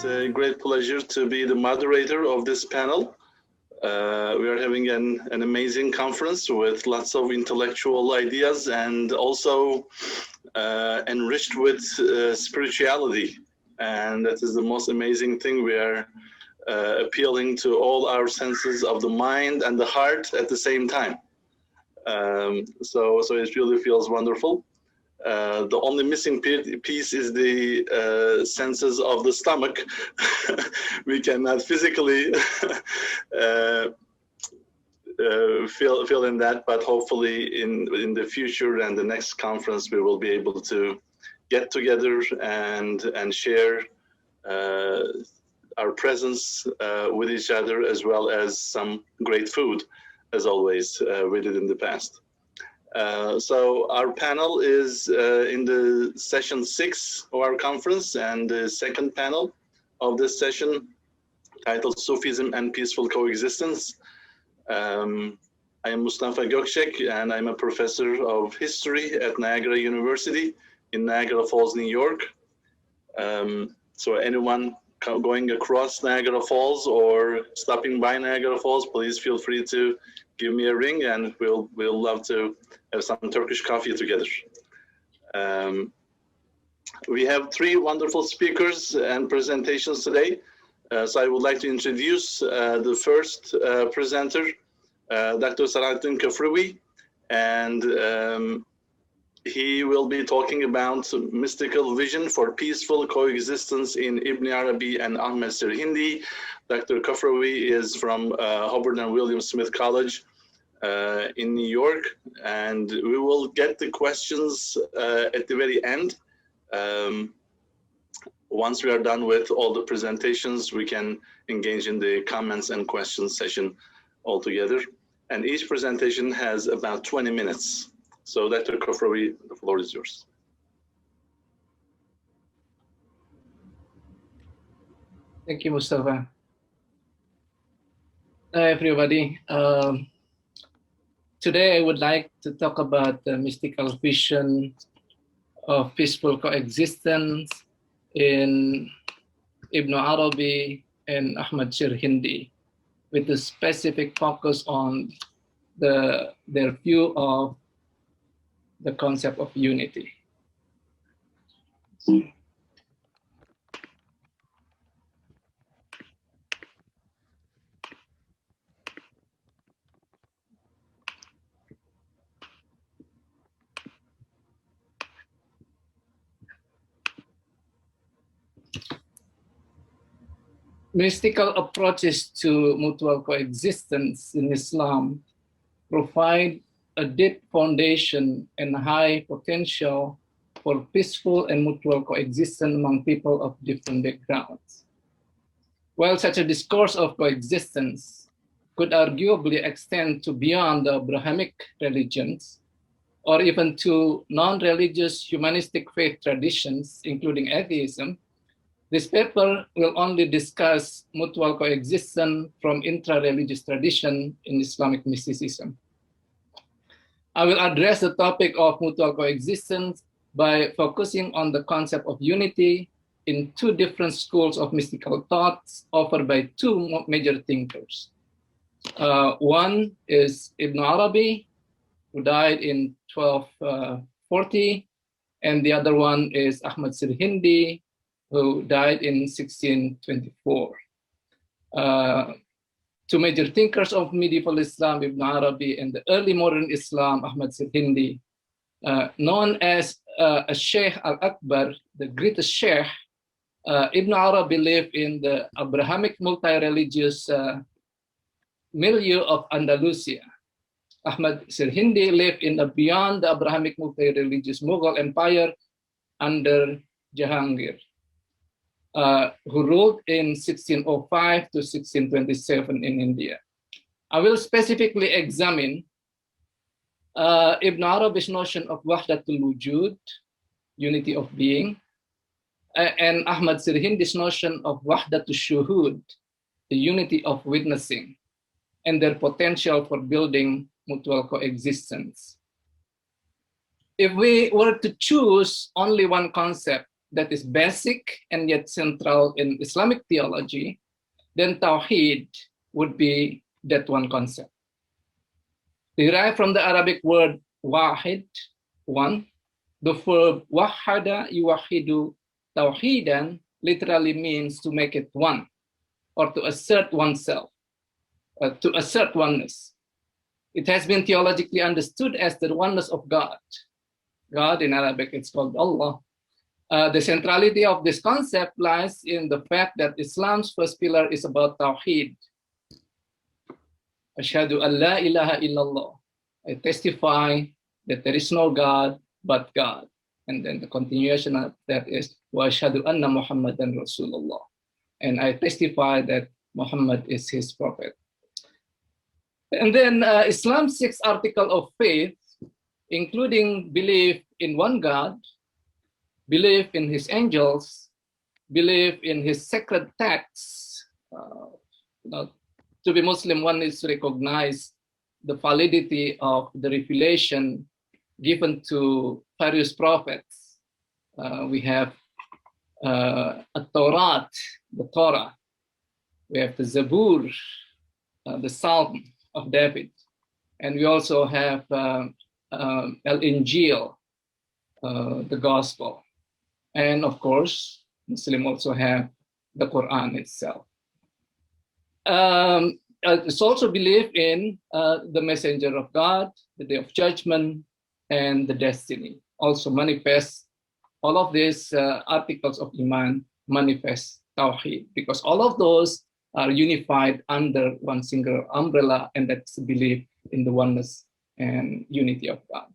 It's a great pleasure to be the moderator of this panel. We are having an amazing conference with lots of intellectual ideas and also enriched with spirituality. And that is the most amazing thing. We are appealing to all our senses of the mind and the heart at the same time. So it really feels wonderful. The only missing piece is the senses of the stomach. We cannot physically feel in that, but hopefully in the future and the next conference we will be able to get together and share our presence with each other, as well as some great food, as always we did in the past. So our panel is in the session 6 of our conference, and the second panel of this session, titled Sufism and Peaceful Coexistence. I am Mustafa Gokcek, and I'm a professor of history at Niagara University in Niagara Falls, New York. So anyone going across Niagara Falls or stopping by Niagara Falls, please feel free to give me a ring, and we'll love to have some Turkish coffee together. We have 3 wonderful speakers and presentations today. So I would like to introduce the first presenter, Dr. Shalahudin Kafrawi, and he will be talking about mystical vision for peaceful coexistence in Ibn Arabi and Ahmad Sirhindi. Dr. Kafrawi is from Hubbard and William Smith College in New York, and we will get the questions at the very end. Once we are done with all the presentations, we can engage in the comments and questions session altogether. And each presentation has about 20 minutes. So Dr. Kafrawi, the floor is yours. Thank you, Mustafa. Hi, everybody. Today, I would like to talk about the mystical vision of peaceful coexistence in Ibn Arabi and Ahmad Sirhindi, with a specific focus on their view of the concept of unity. Mystical approaches to mutual coexistence in Islam provide a deep foundation and high potential for peaceful and mutual coexistence among people of different backgrounds. While such a discourse of coexistence could arguably extend to beyond the Abrahamic religions, or even to non-religious humanistic faith traditions, including atheism, this paper will only discuss mutual coexistence from intra-religious tradition in Islamic mysticism. I will address the topic of mutual coexistence by focusing on the concept of unity in 2 different schools of mystical thoughts offered by 2 major thinkers. One is Ibn Arabi, who died in 1240, and the other one is Ahmad Sirhindi, who died in 1624. 2 major thinkers of medieval Islam, Ibn Arabi, and the early modern Islam, Ahmad Sirhindi, known as a Sheikh al-Akbar, the greatest Sheikh. Ibn Arabi lived in the Abrahamic multi-religious milieu of Andalusia. Ahmad Sirhindi lived in the beyond the Abrahamic multi-religious Mughal Empire under Jahangir, who ruled in 1605 to 1627 in India. I will specifically examine Ibn Arabi's notion of wahdatul wujud, unity of being, and Ahmad Sirhindi's notion of wahdatul shuhud, the unity of witnessing, and their potential for building mutual coexistence. If we were to choose only one concept that is basic and yet central in Islamic theology, then Tawheed would be that one concept. Derived from the Arabic word wahid, one, the verb wahada yuwahidu tawhidan literally means to make it one, or to assert oneself, to assert oneness. It has been theologically understood as the oneness of God. God in Arabic, it's called Allah. The centrality of this concept lies in the fact that Islam's first pillar is about Tawheed. Ashhadu an la ilaha illallah. I testify that there is no God but God. And then the continuation of that is wa ashhadu anna Muhammadan Rasulullah. And I testify that Muhammad is his prophet. And then Islam's sixth article of faith, including belief in one God, belief in his angels, belief in his sacred texts. To be Muslim, one needs to recognize the validity of the revelation given to various prophets. We have a Torah, the Torah. We have the Zabur, the Psalm of David. And we also have Al-Injil, the Gospel. And of course, Muslims also have the Quran itself. It's also belief in the messenger of God, the day of judgment, and the destiny. Also manifest, all of these articles of Iman manifest Tawheed, because all of those are unified under one single umbrella, and that's the belief in the oneness and unity of God.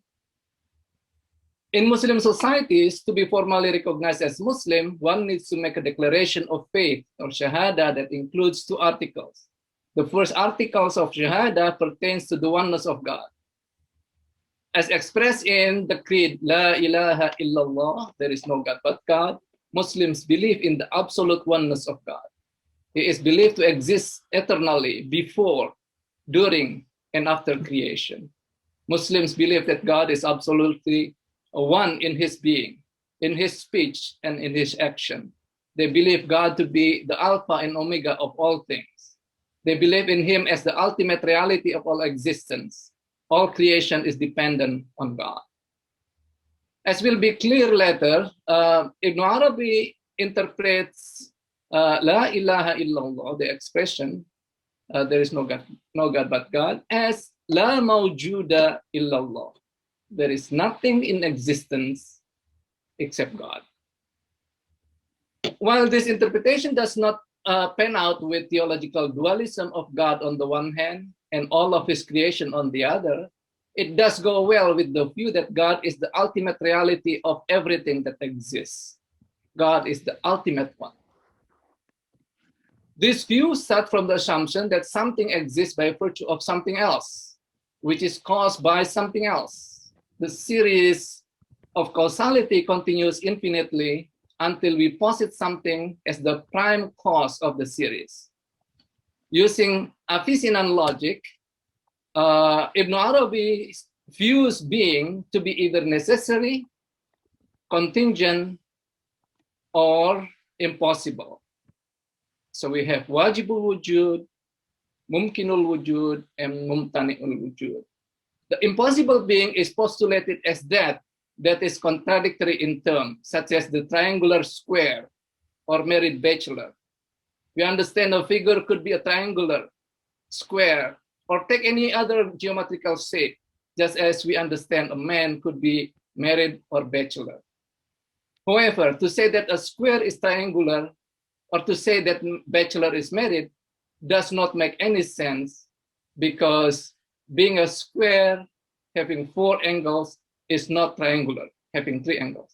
In Muslim societies, to be formally recognized as Muslim, one needs to make a declaration of faith or shahada that includes two articles. The first articles of shahada pertains to the oneness of God. As expressed in the creed, La ilaha illallah, there is no God but God, Muslims believe in the absolute oneness of God. He is believed to exist eternally before, during, and after creation. Muslims believe that God is absolutely one in his being, in his speech, and in his action. They believe God to be the Alpha and Omega of all things. They believe in him as the ultimate reality of all existence. All creation is dependent on God. As will be clear later, Ibn Arabi interprets La ilaha illallah, the expression, there is no God but God, as La mawjuda illallah. There is nothing in existence except God. While this interpretation does not pan out with theological dualism of God on the one hand and all of his creation on the other, it does go well with the view that God is the ultimate reality of everything that exists. God is the ultimate one. This view starts from the assumption that something exists by virtue of something else, which is caused by something else. The series of causality continues infinitely until we posit something as the prime cause of the series. Using Avicennan logic, Ibn Arabi views being to be either necessary, contingent, or impossible. So we have wajibul wujud, mumkinul wujud, and mumtani'ul wujud. The impossible being is postulated as that is contradictory in terms, such as the triangular square or married bachelor. We understand a figure could be a triangular, square, or take any other geometrical shape, just as we understand a man could be married or bachelor. However, to say that a square is triangular or to say that bachelor is married does not make any sense, because being a square having 4 angles is not triangular, having 3 angles.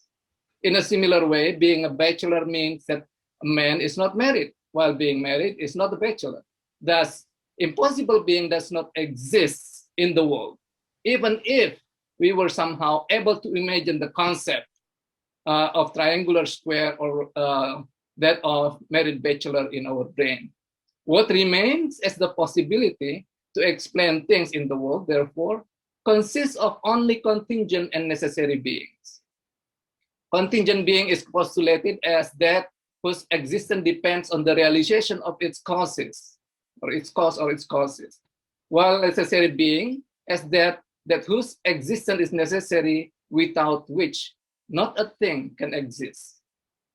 In a similar way, being a bachelor means that a man is not married, while being married is not a bachelor. Thus, impossible being does not exist in the world, even if we were somehow able to imagine the concept of triangular square or that of married bachelor in our brain. What remains as the possibility to explain things in the world, therefore, consists of only contingent and necessary beings. Contingent being is postulated as that whose existence depends on the realization of its causes, or its cause or its causes, while necessary being as that whose existence is necessary, without which not a thing can exist.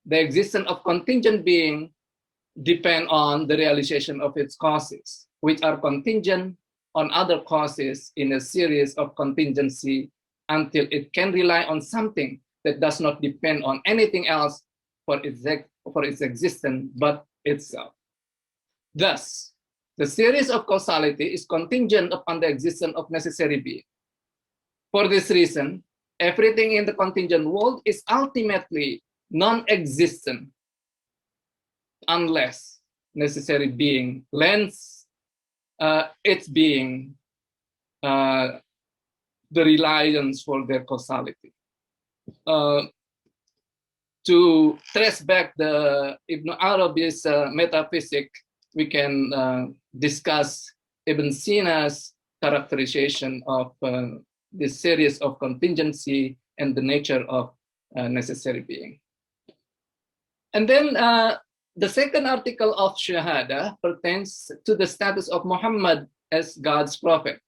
The existence of contingent being depend on the realization of its causes, which are contingent on other causes in a series of contingency until it can rely on something that does not depend on anything else for its existence but itself. Thus, the series of causality is contingent upon the existence of necessary being. For this reason, everything in the contingent world is ultimately non-existent unless necessary being lends its being the reliance for their causality. To trace back the Ibn Arabi's metaphysic, we can discuss Ibn Sina's characterization of this series of contingency and the nature of necessary being. And then the second article of Shahada pertains to the status of Muhammad as God's prophet.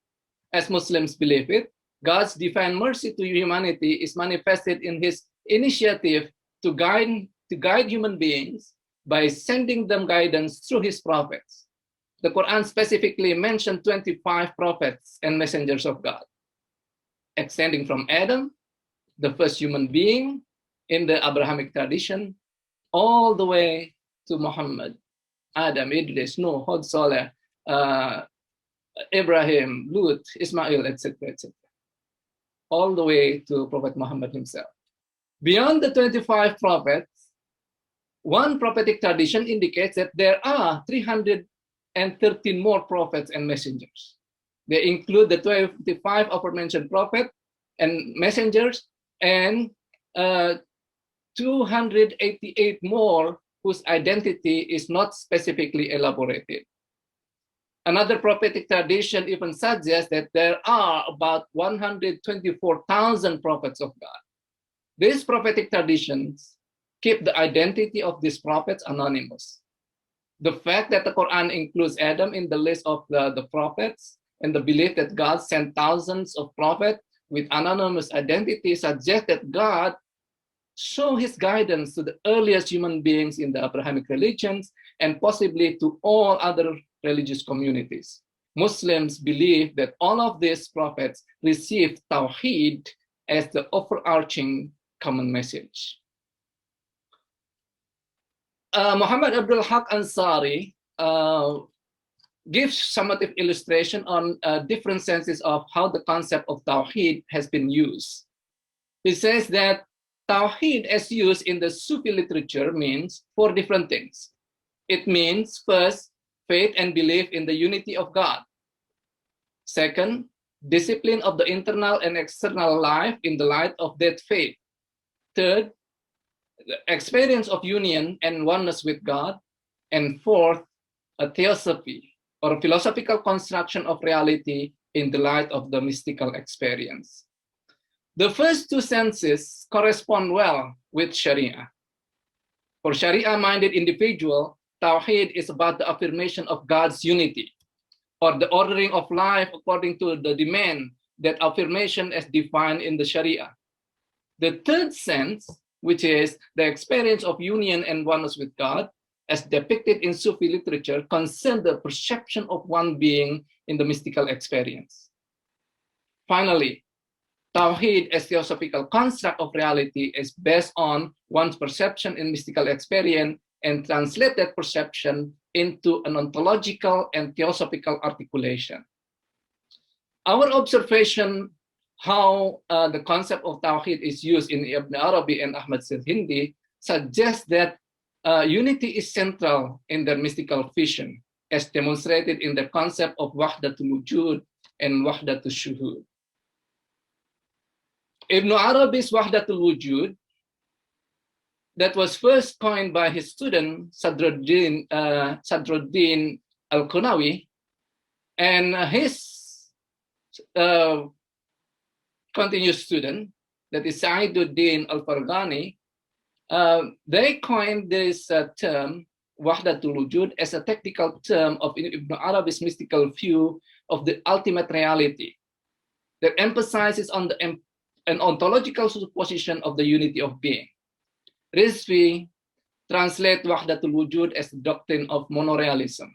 As Muslims believe it, God's divine mercy to humanity is manifested in his initiative to guide human beings by sending them guidance through his prophets. The Quran specifically mentioned 25 prophets and messengers of God, extending from Adam, the first human being in the Abrahamic tradition, all the way to Muhammad, Adam, Idris, Noah, Hud, Saleh, Ibrahim, Lut, Ismail, etc., etc., all the way to Prophet Muhammad himself. Beyond the 25 prophets, one prophetic tradition indicates that there are 313 more prophets and messengers. They include the 25 aforementioned prophets and messengers and 288 more whose identity is not specifically elaborated. Another prophetic tradition even suggests that there are about 124,000 prophets of God. These prophetic traditions keep the identity of these prophets anonymous. The fact that the Quran includes Adam in the list of the prophets and the belief that God sent thousands of prophets with anonymous identity suggests that God showed his guidance to the earliest human beings in the Abrahamic religions and possibly to all other religious communities. Muslims believe that all of these prophets received Tawheed as the overarching common message. Muhammad Abdul Haq Ansari gives summative illustration on different senses of how the concept of Tawheed has been used. He says that Tawheed as used in the Sufi literature means 4 different things. It means, first, faith and belief in the unity of God. Second, discipline of the internal and external life in the light of that faith. Third, the experience of union and oneness with God. And fourth, a theosophy or a philosophical construction of reality in the light of the mystical experience. The first 2 senses correspond well with Sharia. For Sharia-minded individual, Tawheed is about the affirmation of God's unity, or the ordering of life according to the demand that affirmation as defined in the Sharia. The third sense, which is the experience of union and oneness with God, as depicted in Sufi literature, concerns the perception of one being in the mystical experience. Finally, Tawheed as theosophical construct of reality is based on one's perception in mystical experience and translate that perception into an ontological and theosophical articulation. Our observation how the concept of Tawheed is used in Ibn Arabi and Ahmad Sirhindi suggests that unity is central in their mystical vision, as demonstrated in the concept of Wahdatul Wujud and Wahdatul Shuhud. Ibn Arabi's Wahdatul Wujud, that was first coined by his student Sadruddin al-Qunawi, and his continuous student, that is Saiduddin al-Farghani, They coined this term, Wahdatul Wujud, as a technical term of Ibn Arabi's mystical view of the ultimate reality that emphasizes on an ontological supposition of the unity of being. Rizvi translate Wahdatul Wujud as the doctrine of monorealism,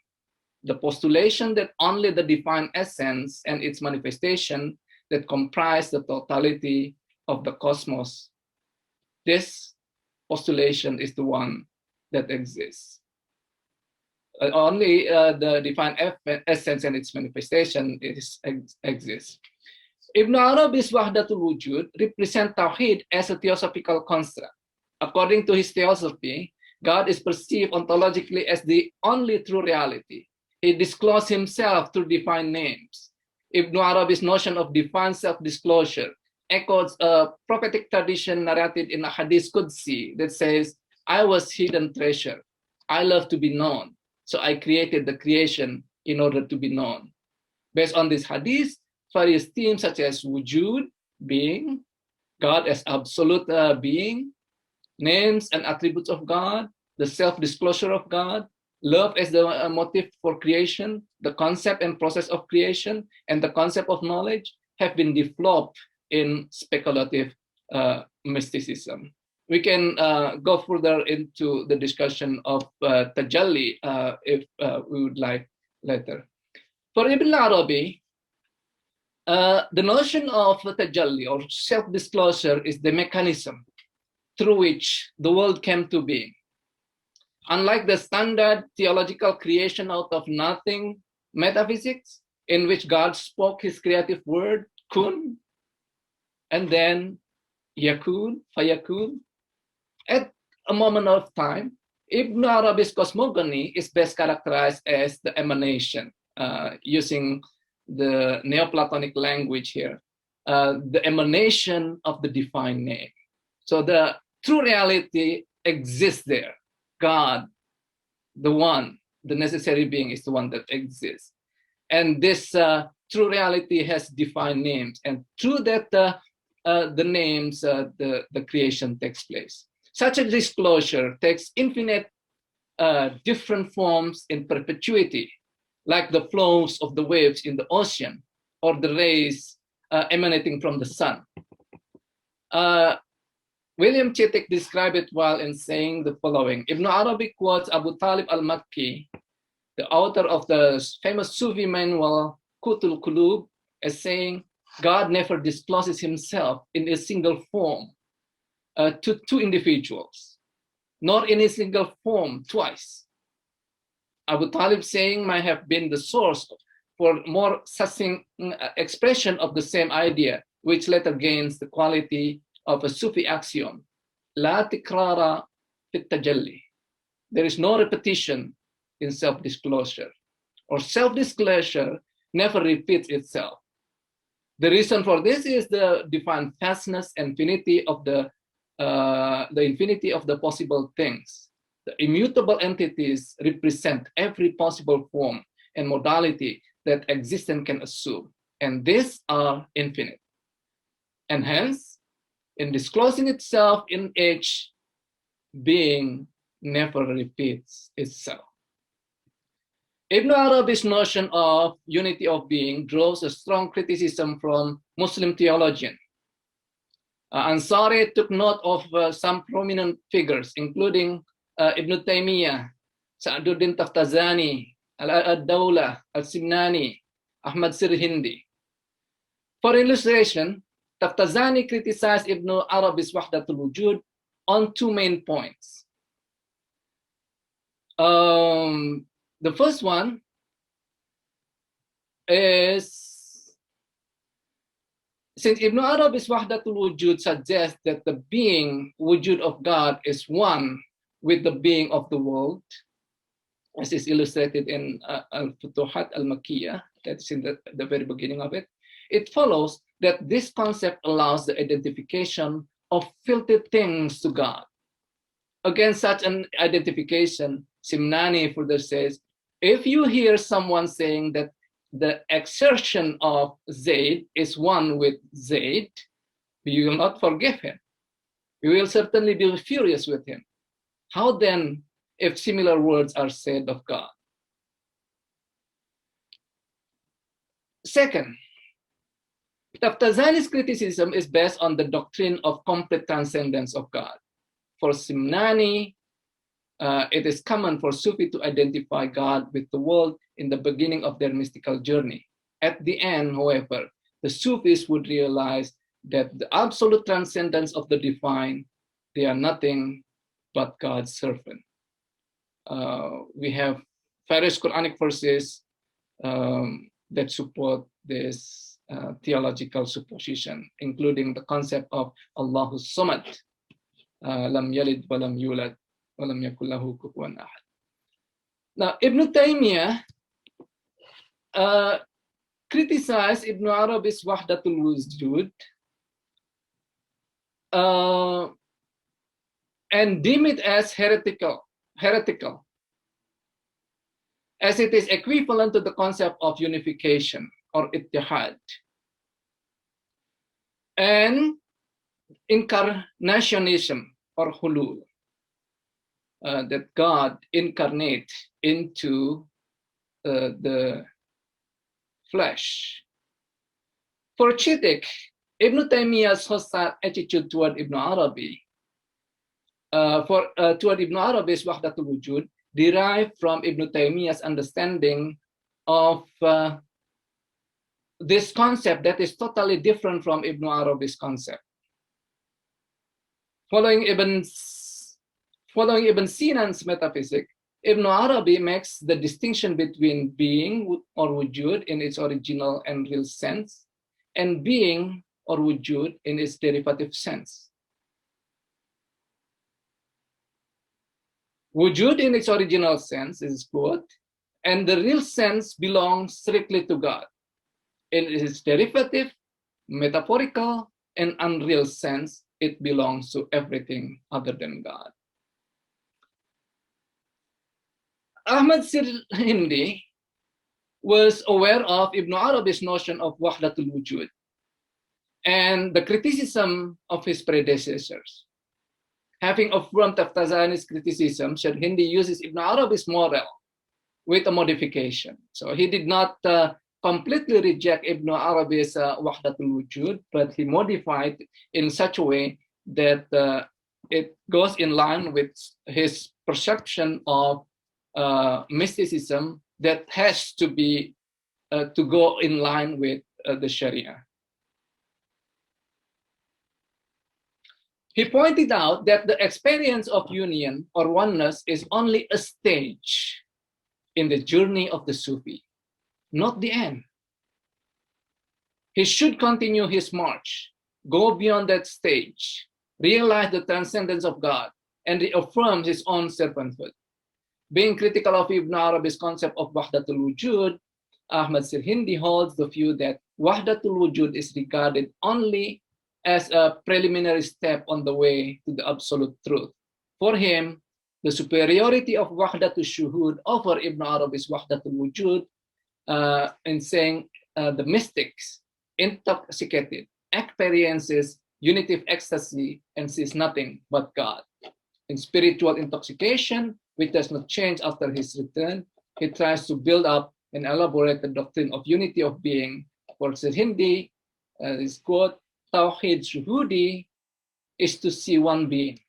the postulation that only the divine essence and its manifestation that comprise the totality of the cosmos. This postulation is the one that exists. Only the divine essence and its manifestation exists. Ibn Arabi's Wahdatul Wujud represents Tawhid as a theosophical construct. According to his theosophy, God is perceived ontologically as the only true reality. He disclosed himself through divine names. Ibn Arabi's notion of divine self-disclosure echoes a prophetic tradition narrated in a Hadith Qudsi that says, I was hidden treasure. I love to be known. So I created the creation in order to be known. Based on this Hadith, various themes such as wujud, being, God as absolute being, names and attributes of God, the self-disclosure of God, love as the motive for creation, the concept and process of creation, and the concept of knowledge have been developed in speculative mysticism. We can go further into the discussion of tajalli if we would like later. For Ibn Arabi, the notion of tajalli or self-disclosure is the mechanism through which the world came to be. Unlike the standard theological creation out of nothing metaphysics, in which God spoke his creative word, kun, and then yakun, fayakun, at a moment of time, Ibn Arabi's cosmogony is best characterized as the emanation, using the Neoplatonic language here, the emanation of the divine name. So the true reality exists there. God, the one, the necessary being is the one that exists. And this true reality has defined names. And through that, the names, the creation takes place. Such a disclosure takes infinite different forms in perpetuity, like the flows of the waves in the ocean or the rays emanating from the sun. William Chittick described it well in saying the following. Ibn Arabi quotes Abu Talib al-Makki, the author of the famous Sufi manual Qutul Qulub, as saying, God never discloses himself in a single form to two individuals, nor in a single form twice. Abu Talib saying might have been the source for more succinct expression of the same idea, which later gains the quality of a Sufi axiom, La tikrara fit tajalli. There is no repetition in self-disclosure, or self-disclosure never repeats itself. The reason for this is the divine vastness and infinity of the infinity of the possible things. The immutable entities represent every possible form and modality that existence can assume, and these are infinite. And hence, in disclosing itself in each, being never repeats itself. Ibn Arabi's notion of unity of being draws a strong criticism from Muslim theologians. Ansari took note of some prominent figures, including Ibn Taymiyyah, Sa'duddin Taftazani, Al-Dawla, Al-Simnani, Ahmad Sirhindi. For illustration, Taftazani criticized Ibn Arabi's Wahdatul Wujud on two main points. The first one is, since Ibn Arabi's Wahdatul Wujud suggests that the being, wujud of God, is one with the being of the world, as is illustrated in Al-Futuhat al-Makkiyah, that's in the very beginning of it, it follows that this concept allows the identification of filthy things to God. Against such an identification, Simnani further says, if you hear someone saying that the exertion of Zayd is one with Zayd, you will not forgive him. We will certainly be furious with him. How then, if similar words are said of God? Second, Taftazani's criticism is based on the doctrine of complete transcendence of God. For Simnani, it is common for Sufi to identify God with the world in the beginning of their mystical journey. At the end, however, the Sufis would realize that the absolute transcendence of the divine, they are nothing but God's servant. We have various Quranic verses that support this theological supposition, including the concept of Allahus Samad, lam yalid wa lam yulad wa lam yakul lahu kufuwan ahad. Now, Ibn Taymiyyah criticized Ibn Arabi's Wahdatul Wujud and deemed it as heretical, as it is equivalent to the concept of unification or ittihad, and incarnationism or hulul, that God incarnate into the flesh. For Chitik, Ibn Taymiyyah's hostile attitude toward Ibn Arabi, toward Ibn Arabi's Wahdatul Wujud, derived from Ibn Taymiyyah's understanding of this concept that is totally different from Ibn Arabi's concept. Following Ibn Sinan's metaphysic, Ibn Arabi makes the distinction between being or wujud in its original and real sense, and being or wujud in its derivative sense. Wujud in its original sense is good, and the real sense belongs strictly to God. In its derivative, metaphorical, and unreal sense, it belongs to everything other than God. Ahmad Sirhindi was aware of Ibn Arabi's notion of Wahdatul Wujud and the criticism of his predecessors. Having affirmed Taftazani's criticism, Sirhindi uses Ibn Arabi's model with a modification. So he did not completely reject Ibn Arabi's Wahdatul Wujud, but he modified in such a way that it goes in line with his perception of mysticism that has to be to go in line with the Sharia. He pointed out that the experience of union or oneness is only a stage in the journey of the Sufi, not the end. He should continue his march, go beyond that stage, realize the transcendence of God, and reaffirm his own servanthood. Being critical of Ibn Arabi's concept of Wahdatul Wujud, Ahmad Sirhindi holds the view that Wahdatul Wujud is regarded only as a preliminary step on the way to the absolute truth. For him, the superiority of Wahdatul Shuhud over Ibn Arabi's Wahdatul Wujud in saying the mystics intoxicated experiences unitive ecstasy and sees nothing but God. In spiritual intoxication, which does not change after his return, he tries to build up and elaborate the doctrine of unity of being. For Sirhindi, this quote, Tawhid Shuhudi is to see one being.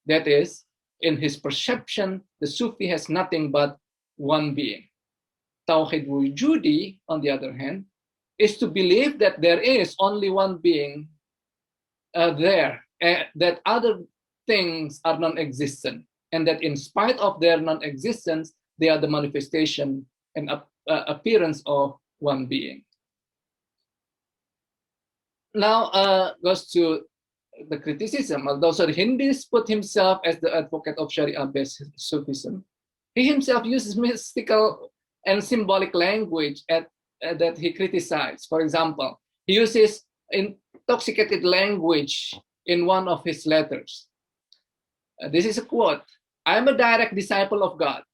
That is, in his perception, the Sufi has nothing but one being. Tawhid Wujudi, on the other hand, is to believe that there is only one being there, that other things are non-existent, and that in spite of their non-existence, they are the manifestation and appearance of one being. Now goes to the criticism. Although Sirhindi put himself as the advocate of Sharia-based Sufism, he himself uses mystical and symbolic language that he criticized. For example, he uses intoxicated language in one of his letters. This is a quote, "I am a direct disciple of God,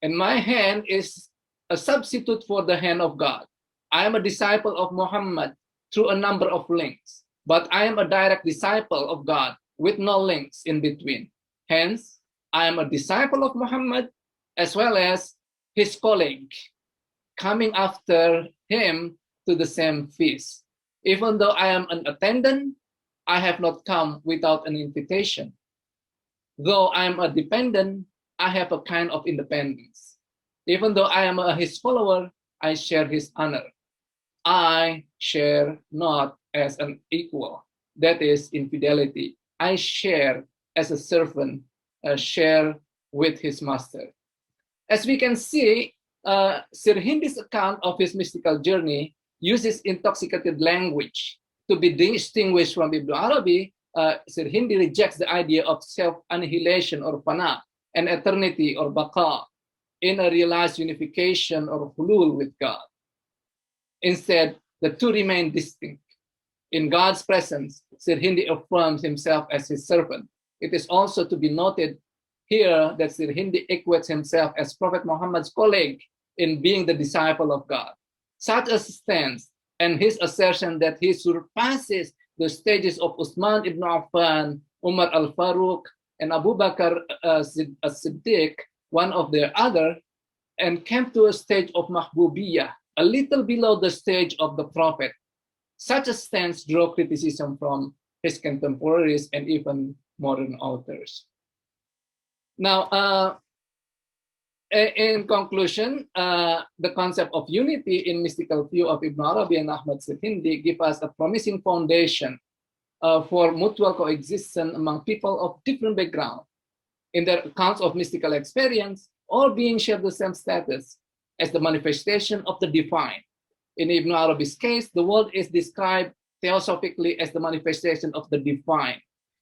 and my hand is a substitute for the hand of God. I am a disciple of Muhammad through a number of links, but I am a direct disciple of God with no links in between. Hence, I am a disciple of Muhammad as well as his colleague, coming after him to the same feast. Even though I am an attendant, I have not come without an invitation. Though I am a dependent, I have a kind of independence. Even though I am his follower, I share his honor. I share not as an equal, that is infidelity. I share as a servant, share with his master. As we can see, Sirhindi's account of his mystical journey uses intoxicated language. To be distinguished from Ibn Arabi, Sirhindi rejects the idea of self-annihilation or fana, and eternity or baqa, in a realized unification or hulul with God. Instead, the two remain distinct. In God's presence, Sirhindi affirms himself as his servant. It is also to be noted here that Sirhindi equates himself as Prophet Muhammad's colleague in being the disciple of God. Such a stance and his assertion that he surpasses the stages of Uthman ibn Affan, Umar al-Faruq, and Abu Bakr as-Siddiq, one of the other, and came to a stage of mahbubiyah, a little below the stage of the Prophet. Such a stance drew criticism from his contemporaries and even modern authors. Now, in conclusion, the concept of unity in mystical view of Ibn Arabi and Ahmad Sirhindi give us a promising foundation for mutual coexistence among people of different background. In their accounts of mystical experience, all beings share the same status as the manifestation of the divine. In Ibn Arabi's case, the world is described theosophically as the manifestation of the divine,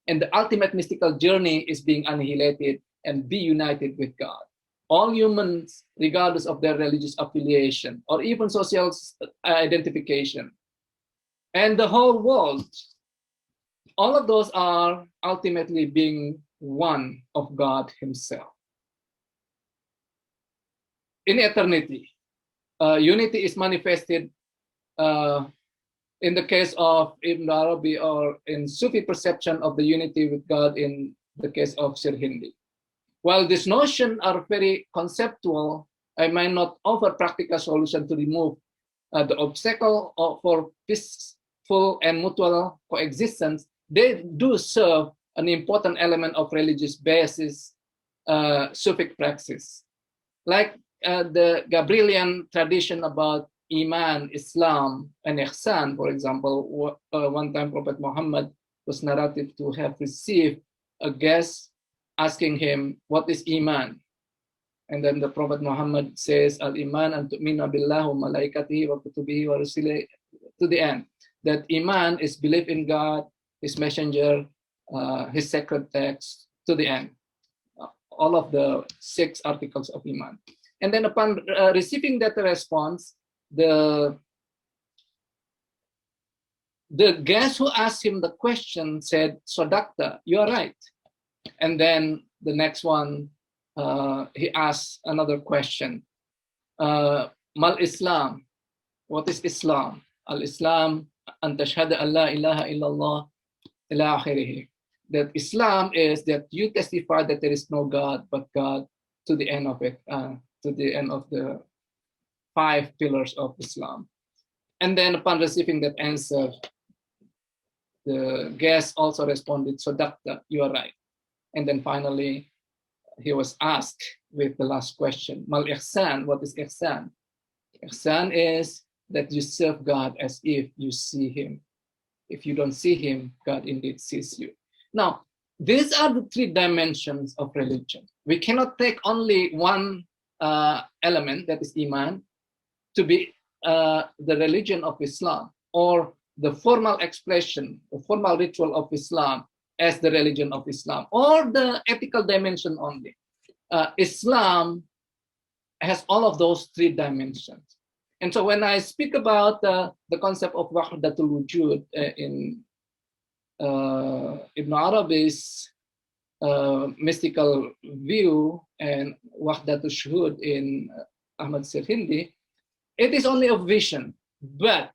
and the ultimate mystical journey is being annihilated and be united with God. All humans, regardless of their religious affiliation or even social identification, and the whole world, all of those are ultimately being one of God himself. In eternity, unity is manifested in the case of Ibn Arabi, or in Sufi perception of the unity with God in the case of Sirhindi. While these notions are very conceptual, I might not offer practical solution to remove the obstacle for peaceful and mutual coexistence. They do serve an important element of religious basis, Sufic praxis. Like the Gabrielian tradition about Iman, Islam, and Ihsan, for example, one time Prophet Muhammad was narrated to have received a guest asking him, what is Iman? And then the Prophet Muhammad says, Al-Iman an tu'mina billah wa malaikatihi wa kutubihi wa rusulihi, to the end. That Iman is belief in God, his messenger, his sacred text, to the end. All of the 6 articles of Iman. And then upon receiving that response, the guest who asked him the question said, Sadaqta, you are right. And then the next one, he asked another question. Mal Islam, what is Islam? Al-Islam, an tashhada an la ilaha illallah ila akhirih. That Islam is that you testify that there is no God but God, to the end of it, to the end of the 5 pillars of Islam. And then upon receiving that answer, the guest also responded, Sadaqta, you are right. And then finally, he was asked with the last question, Mal Ihsan, what is Ihsan? Ihsan is that you serve God as if you see him. If you don't see him, God indeed sees you. Now, these are the 3 dimensions of religion. We cannot take only one element, that is Iman, to be the religion of Islam, or the formal expression, the formal ritual of Islam as the religion of Islam, or the ethical dimension only. Islam has all of those 3 dimensions. And so when I speak about the concept of wahdatul wujud in Ibn Arabi's mystical view and wahdatul shuhud in Ahmad Sirhindi, it is only a vision, but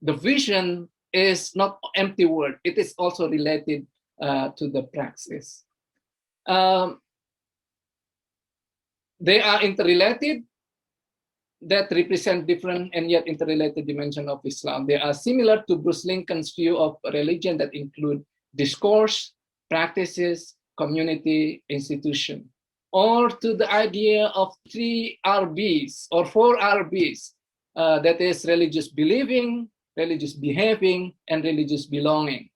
the vision is not empty word. It is also related to the praxis. They are interrelated, that represent different and yet interrelated dimensions of Islam. They are similar to Bruce Lincoln's view of religion that include discourse, practices, community, institution, or to the idea of 3 RBs or 4 RBs, that is religious believing, religious behaving, and religious belonging,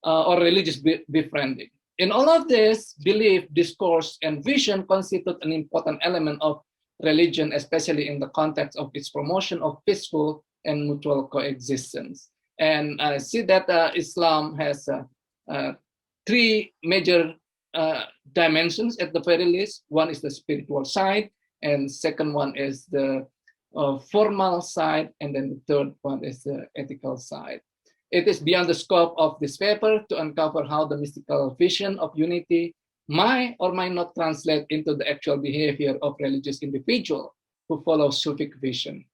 or religious befriending. In all of this, belief, discourse, and vision constitute an important element of religion, especially in the context of its promotion of peaceful and mutual coexistence. And I see that Islam has 3 major dimensions at the very least. One is the spiritual side, and second one is the formal side, and then the third one is the ethical side. It is beyond the scope of this paper to uncover how the mystical vision of unity might or might not translate into the actual behavior of religious individuals who follow Sufic vision.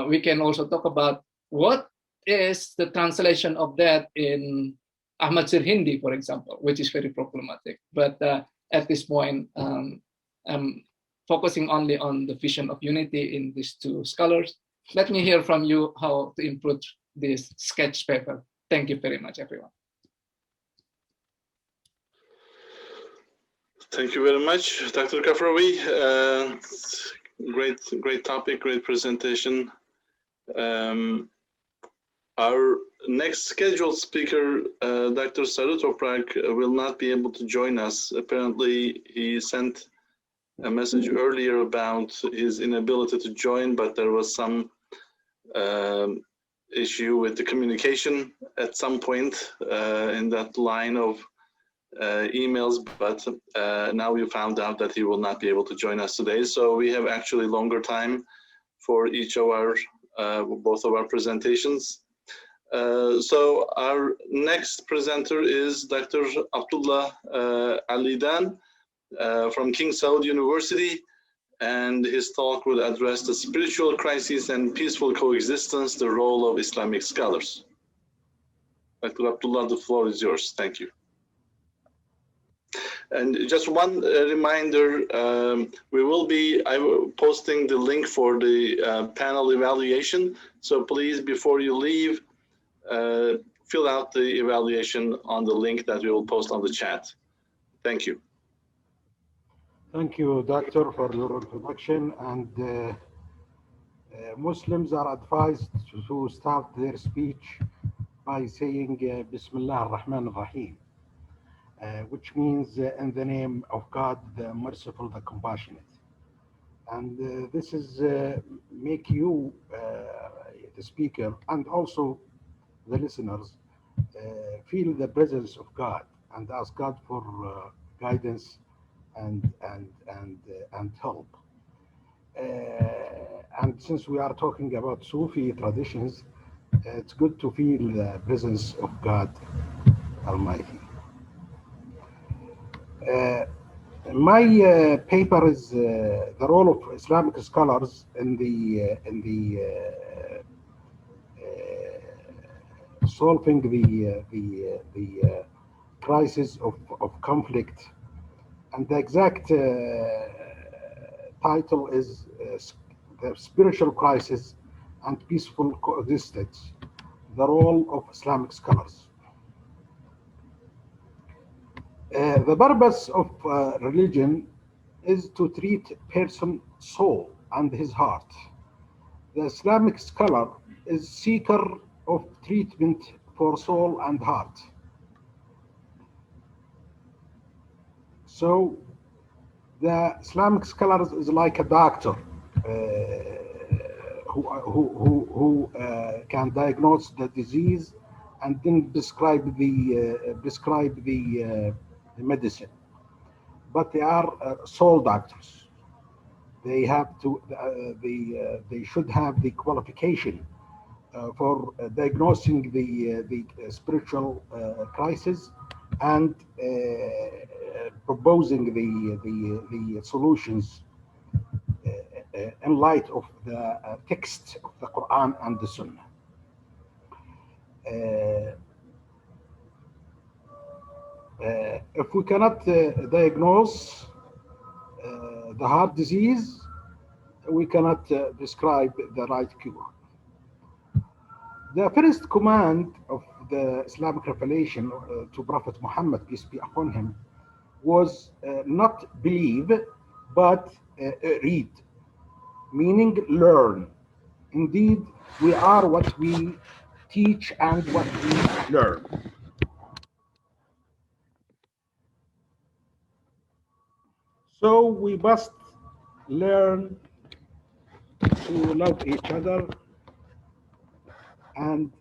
We can also talk about what is the translation of that in Ahmad Sirhindi, for example, which is very problematic. But at this point, I'm focusing only on the vision of unity in these 2 scholars. Let me hear from you how to improve this sketch paper. Thank you very much, everyone. Thank you very much, Dr. Kafrawi. Great topic, great presentation. Our next scheduled speaker, Dr. Sarut Toprak, will not be able to join us. Apparently, he sent a message earlier about his inability to join, but there was some issue with the communication at some point in that line of emails, but now we found out that he will not be able to join us today. So we have actually longer time for each of our, both of our presentations. So our next presenter is Dr. Abdullah Lheedan from King Saud University, and his talk will address the spiritual crisis and peaceful coexistence, the role of Islamic scholars. Dr. Abdullah, the floor is yours. Thank you. And just one reminder, we will be posting the link for the panel evaluation. So please, before you leave, fill out the evaluation on the link that we will post on the chat. Thank you. Thank you, Doctor, for your introduction. And Muslims are advised to start their speech by saying Bismillah ar-Rahman ar-Rahim, which means in the name of God, the merciful, the compassionate. And this is make you, the speaker, and also the listeners, feel the presence of God and ask God for guidance and help. And since we are talking about Sufi traditions, it's good to feel the presence of God Almighty. My paper is the role of Islamic scholars in the solving the crisis of conflict, and the exact title is the spiritual crisis and peaceful coexistence, the role of Islamic scholars. The purpose of religion is to treat person's soul and his heart. The Islamic scholar is seeker of treatment for soul and heart. So the Islamic scholar is like a doctor who can diagnose the disease and then prescribe the medicine. But they are soul doctors. They have to. They should have the qualification for diagnosing the spiritual crisis and proposing the solutions in light of the text of the Quran and the Sunnah. If we cannot diagnose the heart disease, we cannot describe the right cure. The first command of the Islamic revelation to Prophet Muhammad, peace be upon him, was not believe, but read, meaning learn. Indeed, we are what we teach and what we learn. So we must learn to love each other and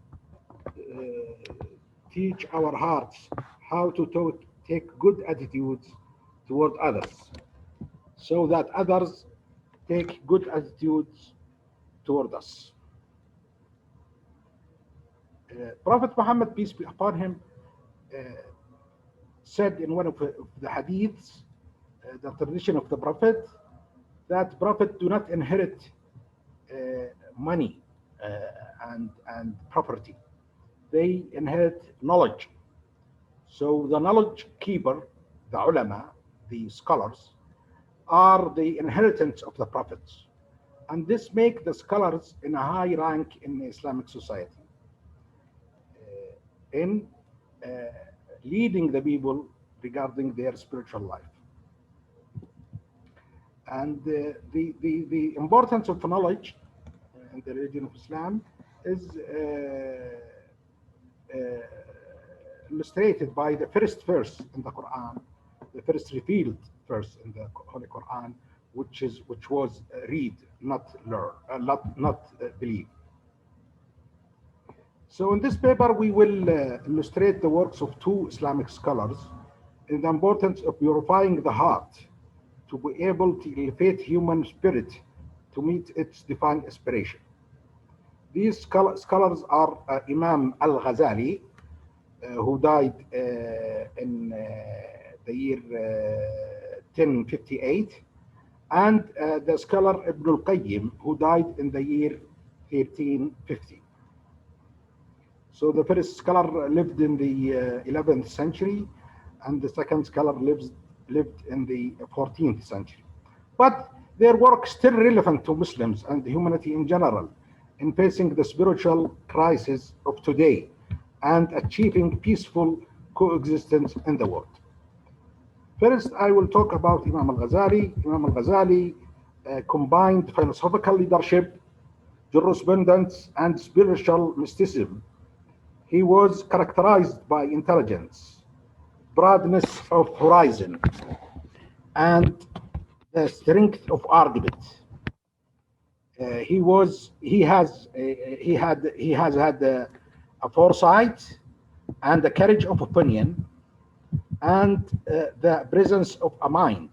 teach our hearts how to take good attitudes toward others, so that others take good attitudes toward us. Prophet Muhammad, peace be upon him, said in one of the hadiths, the tradition of the Prophet, that Prophet do not inherit money and property. They inherit knowledge. So the knowledge keeper, the ulama, the scholars, are the inheritance of the prophets. And this makes the scholars in a high rank in the Islamic society, in leading the people regarding their spiritual life. And the importance of knowledge in the religion of Islam is illustrated by the first verse in the Quran, the first revealed verse in the Holy Quran, which was read, not learn, not believe. So in this paper, we will illustrate the works of two Islamic scholars in the importance of purifying the heart to be able to elevate human spirit to meet its divine aspiration. These scholars are Imam al-Ghazali, who died in the year 1058, and the scholar Ibn al-Qayyim, who died in the year 1350. So the first scholar lived in the 11th century, and the second scholar lived in the 14th century. But their work is still relevant to Muslims and humanity in general in facing the spiritual crisis of today and achieving peaceful coexistence in the world. First, I will talk about Imam al-Ghazali. Imam al-Ghazali combined philosophical leadership, jurisprudence, and spiritual mysticism. He was characterized by intelligence, broadness of horizon, and the strength of argument. He has had a foresight and the courage of opinion and the presence of a mind,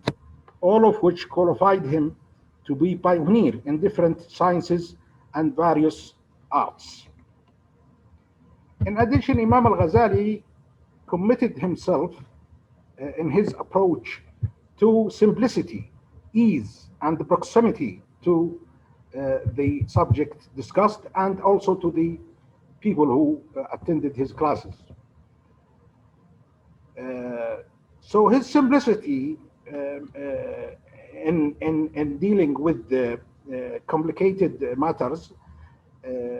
all of which qualified him to be pioneer in different sciences and various arts. In addition, Imam al-Ghazali committed himself in his approach to simplicity, ease, and the proximity to the subject discussed, and also to the people who attended his classes. So his simplicity in dealing with the complicated matters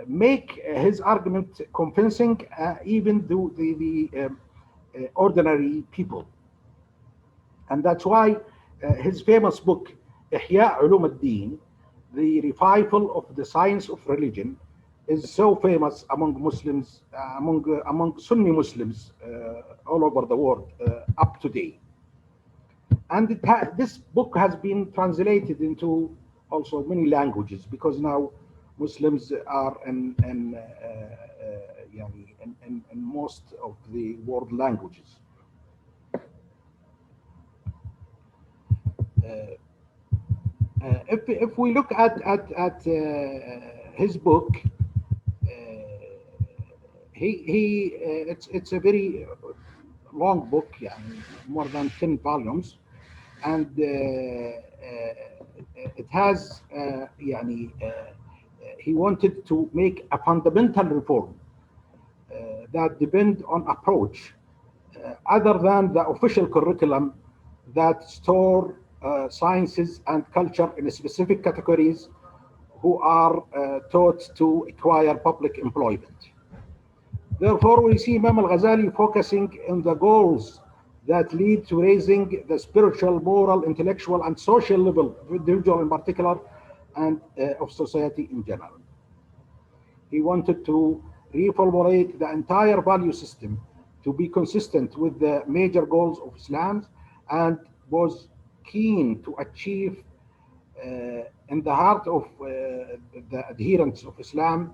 make his argument convincing even to the ordinary people. And that's why his famous book, Ihya Ulum al-Din, the revival of the science of religion, is so famous among Muslims, among Sunni Muslims all over the world up to date. And this book has been translated into also many languages, because now Muslims are in most of the world languages. If we look at his book, it's a very long book, more than 10 volumes, and it has he wanted to make a fundamental reform that depend on approach other than the official curriculum that store sciences and culture in specific categories who are taught to acquire public employment. Therefore, we see Imam al-Ghazali focusing on the goals that lead to raising the spiritual, moral, intellectual, and social level of individual in particular, and of society in general. He wanted to reformulate the entire value system to be consistent with the major goals of Islam, and was keen to achieve in the heart of the adherents of Islam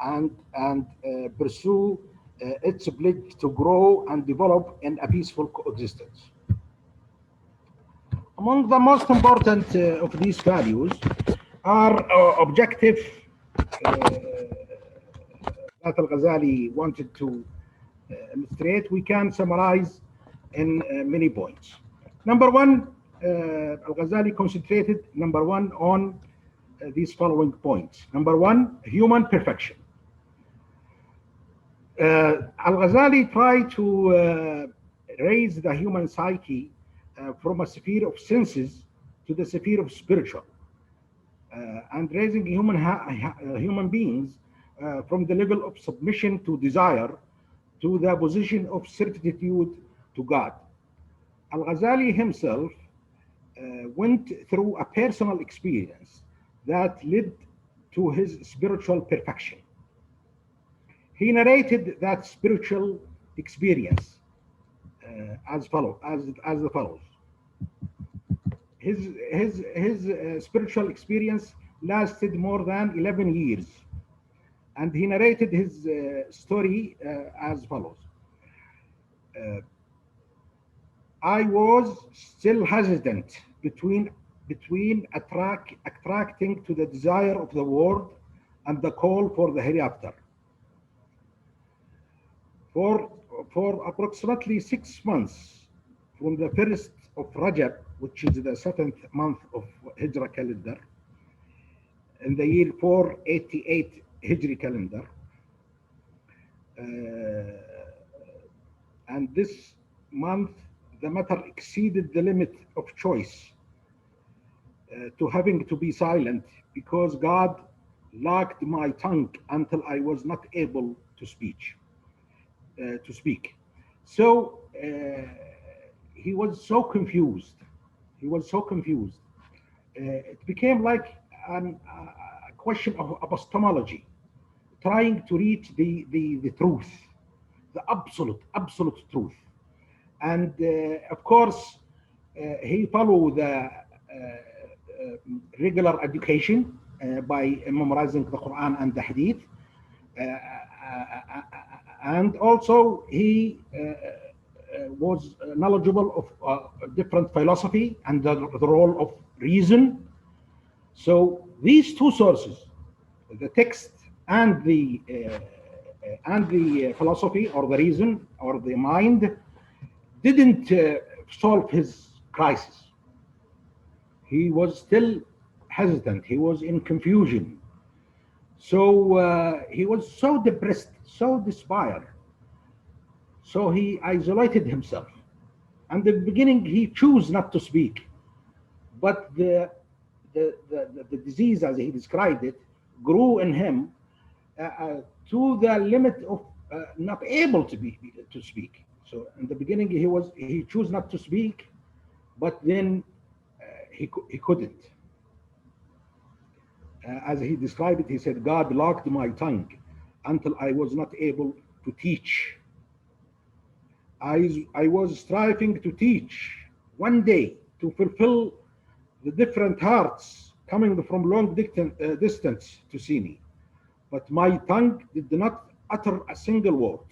and pursue its pledge to grow and develop in a peaceful coexistence. Among the most important of these values are objective that Al-Ghazali wanted to illustrate. We can summarize in many points. Number one, Al-Ghazali concentrated, number one, on these following points. Number one, human perfection. Al-Ghazali tried to raise the human psyche from a sphere of senses to the sphere of spiritual, and raising human beings from the level of submission to desire to the position of certitude to God. Al-Ghazali himself went through a personal experience that led to his spiritual perfection. He narrated that spiritual experience as the follows. His spiritual experience lasted more than 11 years, and he narrated his story as follows. I was still hesitant between attracting to the desire of the world and the call for the hereafter. For approximately 6 months, from the 1st of Rajab, which is the 7th month of Hijra calendar, in the year 488 Hijri calendar, and this month the matter exceeded the limit of choice to having to be silent, because God locked my tongue until I was not able to speak. So he was so confused. It became like a question of epistemology, trying to reach the truth, the absolute truth. And of course, he followed the regular education by memorizing the Quran and the Hadith. And also he was knowledgeable of different philosophy and the role of reason. So these two sources, the text and the philosophy or the reason or the mind, didn't solve his crisis. He was still hesitant. He was in confusion. So he was so depressed, so despaired. So he isolated himself. And in the beginning, he chose not to speak. But the disease, as he described it, grew in him to the limit of not able to speak. So in the beginning, he chose not to speak, but then he couldn't. As he described it, he said, God locked my tongue until I was not able to teach. I was striving to teach one day to fulfill the different hearts coming from long distance to see me. But my tongue did not utter a single word,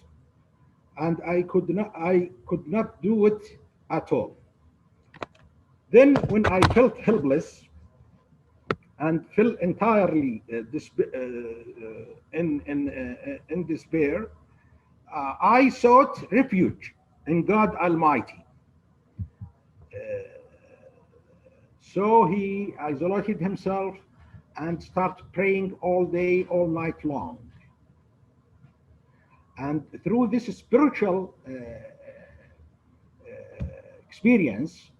and I could not do it at all. Then when I felt helpless and felt entirely in despair, I sought refuge in God Almighty. So he isolated himself and started praying all day, all night long. And through this spiritual experience,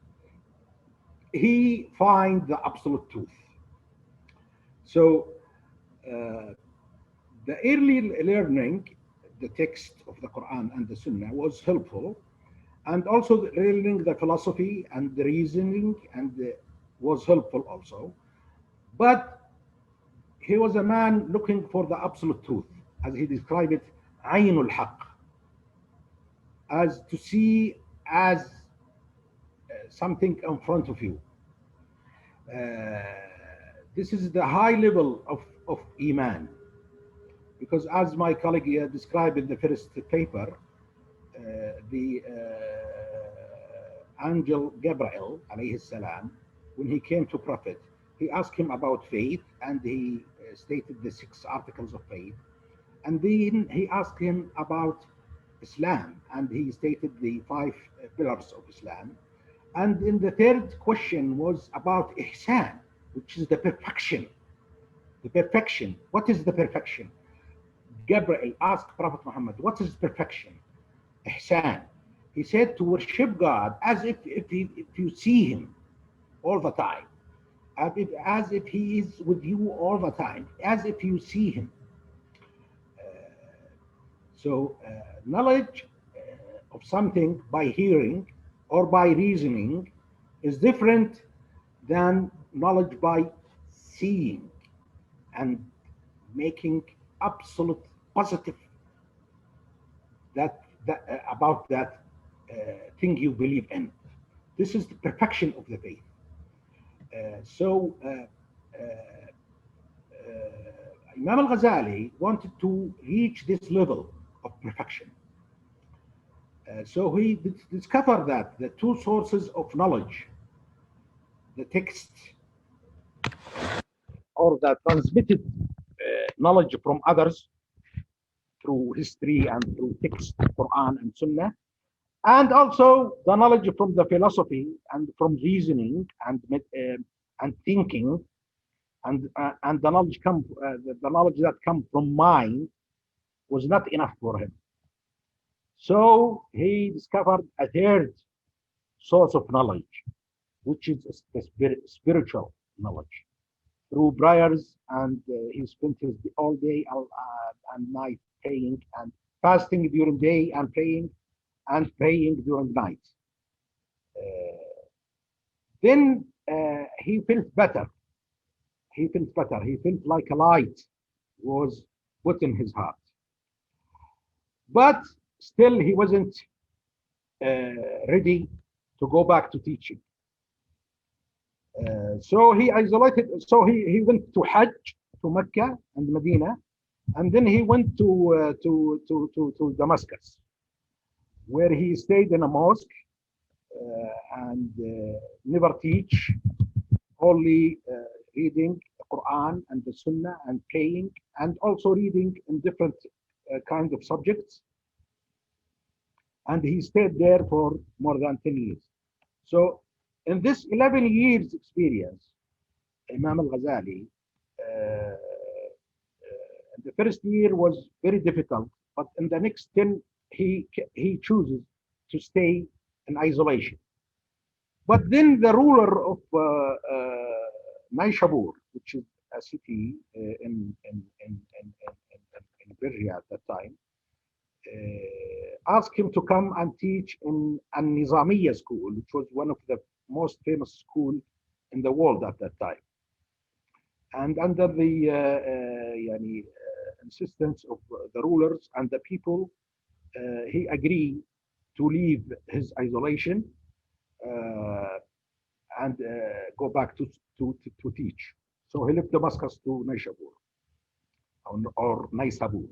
he finds the absolute truth. So the early learning, the text of the Quran and the Sunnah was helpful, and also learning the philosophy and the reasoning was helpful also. But he was a man looking for the absolute truth, as he described it, Ainul Haq, as to see as something in front of you. This is the high level of Iman. Because as my colleague described in the first paper, the angel Gabriel, alayhi salam, when he came to Prophet, he asked him about faith, and he stated the 6 articles of faith. And then he asked him about Islam, and he stated the 5 pillars of Islam. And in the third question was about ihsan, which is the perfection. The perfection. What is the perfection? Gabriel asked Prophet Muhammad, what is perfection? Ihsan. He said to worship God as if you see him all the time, as if he is with you all the time, as if you see him. So knowledge of something by hearing or by reasoning is different than knowledge by seeing and making absolute positive about that thing you believe in. This is the perfection of the faith. Imam al-Ghazali wanted to reach this level of perfection. So he discovered that the 2 sources of knowledge, the text or the transmitted knowledge from others through history and through text, Quran and Sunnah, and also the knowledge from the philosophy and from reasoning and thinking, and the knowledge that comes from mind was not enough for him. So he discovered a third source of knowledge, which is the spiritual knowledge. Through prayers, and he spent his all day and night praying and fasting during day and praying during night. Then he felt better. He felt like a light was put in his heart. But still he wasn't ready to go back to teaching. So he isolated. So he went to Hajj to Mecca and Medina, and then he went to Damascus, where he stayed in a mosque and never teach, only reading the Quran and the Sunnah and praying, and also reading in different kinds of subjects. And he stayed there for more than 10 years. So in this 11 years experience, Imam al-Ghazali, the first year was very difficult, but in the next 10, he chooses to stay in isolation. But then the ruler of Naishabur, which is a city in Persia at that time, asked him to come and teach in An-Nizamiya school, which was one of the most famous schools in the world at that time. And under the insistence of the rulers and the people, he agreed to leave his isolation and go back to teach. So he left Damascus to Naishabur, or Naisabur.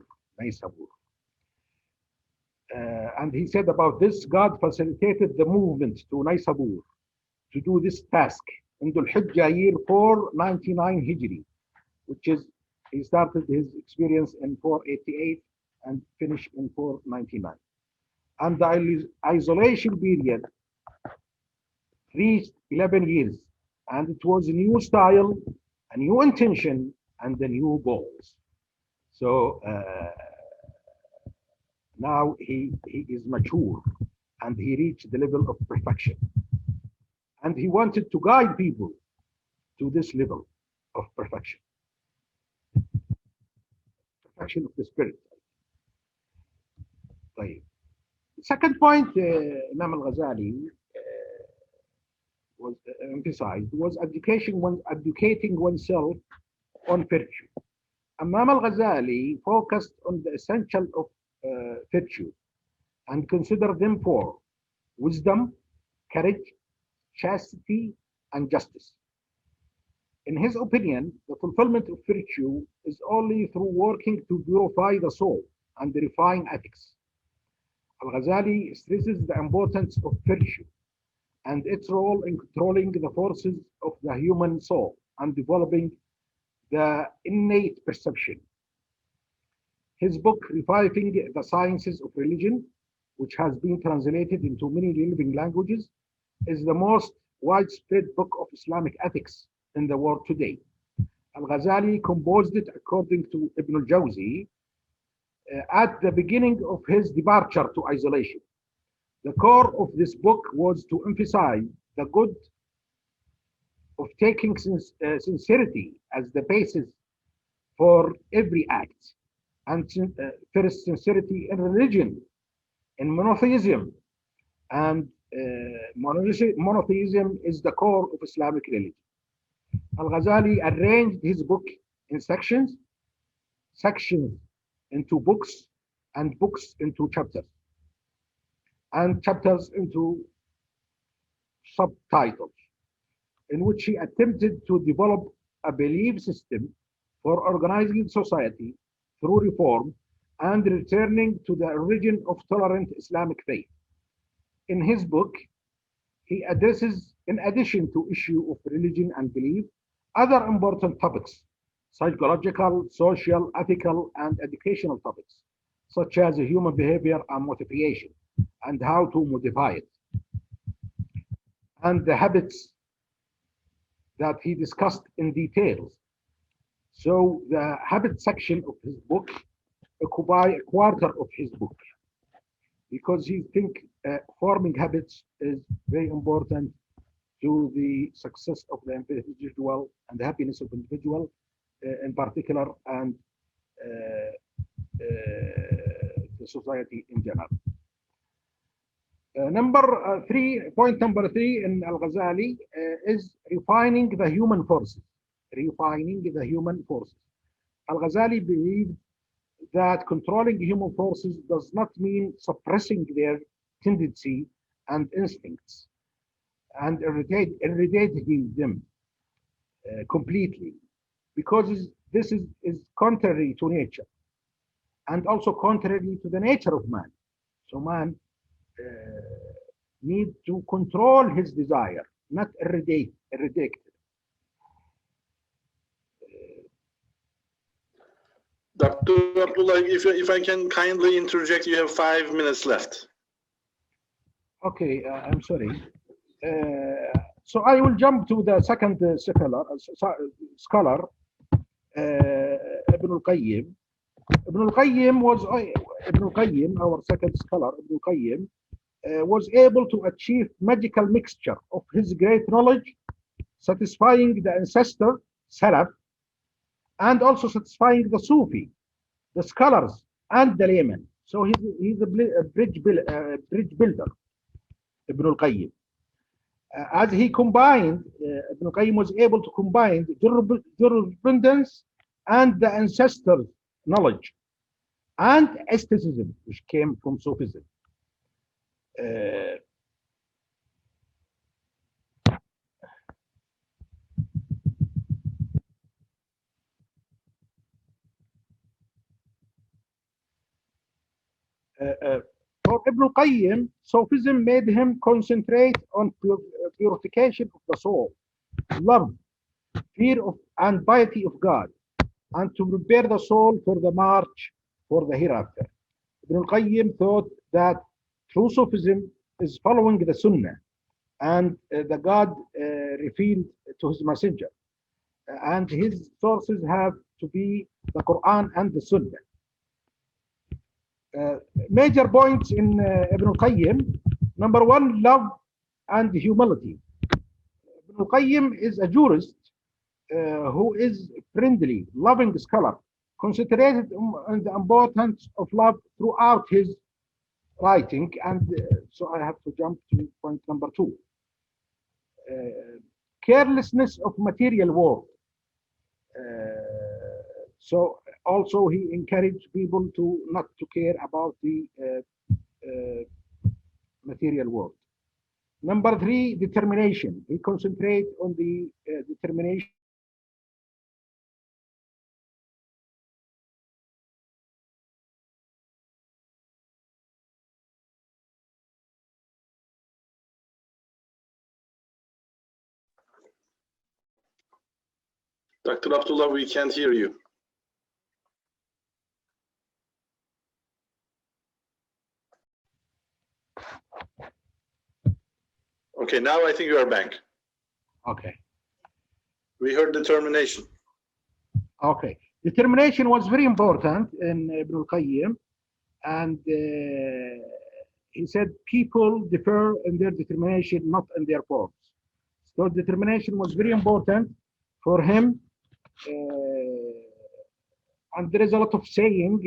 And he said about this, God facilitated the movement to Naisabur to do this task in the Hijjah year 499 Hijri, which is, he started his experience in 488 and finished in 499. And the isolation period reached 11 years, and it was a new style, a new intention, and the new goals. So Now he is mature and he reached the level of perfection. And he wanted to guide people to this level of perfection, perfection of the spirit. طيب. The second point Imam al-Ghazali was emphasized was educating oneself on virtue. Imam al-Ghazali focused on the essential of virtue and considered them four: wisdom, courage, chastity, and justice. In his opinion, the fulfillment of virtue is only through working to purify the soul and refine ethics. Al-Ghazali stresses the importance of virtue and its role in controlling the forces of the human soul and developing the innate perception. His book, Reviving the Sciences of Religion, which has been translated into many living languages, is the most widespread book of Islamic ethics in the world today. Al-Ghazali composed it, according to Ibn al-Jawzi, at the beginning of his departure to isolation. The core of this book was to emphasize the good of taking sincerity as the basis for every act, and first sincerity in religion, in monotheism, and monotheism is the core of Islamic religion. Al-Ghazali arranged his book in sections into books, and books into chapters, and chapters into subtitles, in which he attempted to develop a belief system for organizing society through reform and returning to the origin of tolerant Islamic faith. In his book, he addresses, in addition to issue of religion and belief, other important topics: psychological, social, ethical, and educational topics, such as human behavior and motivation, and how to modify it, and the habits that he discussed in details. So the habit section of his book occupy a quarter of his book, because he thinks forming habits is very important to the success of the individual and the happiness of the individual in particular, and the society in general. Point number three in Al-Ghazali is refining the human forces. Refining the human forces. Al-Ghazali believed that controlling human forces does not mean suppressing their tendency and instincts and eradicating them completely, because this is contrary to nature and also contrary to the nature of man. So man needs to control his desire, not eradicate it. Dr. Abdullah, if I can kindly interject, you have 5 minutes left. Okay, I'm sorry. So I will jump to the second scholar, Ibn al-Qayyim. Ibn al-Qayyim, our second scholar, Ibn al-Qayyim, was able to achieve magical mixture of his great knowledge, satisfying the ancestor, Salaf, and also satisfying the Sufi, the scholars, and the layman. So he's a bridge builder, Ibn al-Qayyim. As he combined, Ibn al-Qayyim was able to combine the jurisprudence and the ancestors' knowledge, and STHC, which came from Sufism. For Ibn al-Qayyim, Sufism made him concentrate on purification of the soul, love, fear of and piety of God, and to prepare the soul for the march for the hereafter. Ibn al-Qayyim thought that true Sufism is following the Sunnah and the God revealed to his messenger, and his sources have to be the Quran and the Sunnah. Major points in Ibn al-Qayyim. Number one, love and humility. Ibn al-Qayyim is a jurist who is friendly, loving scholar, concentrated on the importance of love throughout his writing. And so I have to jump to point number two. Carelessness of material world. So also he encouraged people to not to care about the material world. Number three, determination. He concentrates on the determination. Dr. Abdullah, we can't hear you. Okay, now I think you are back. Okay. We heard determination. Okay. Determination was very important in Ibn al-Qayyim, and he said people differ in their determination, not in their forms. So determination was very important for him, and there is a lot of saying,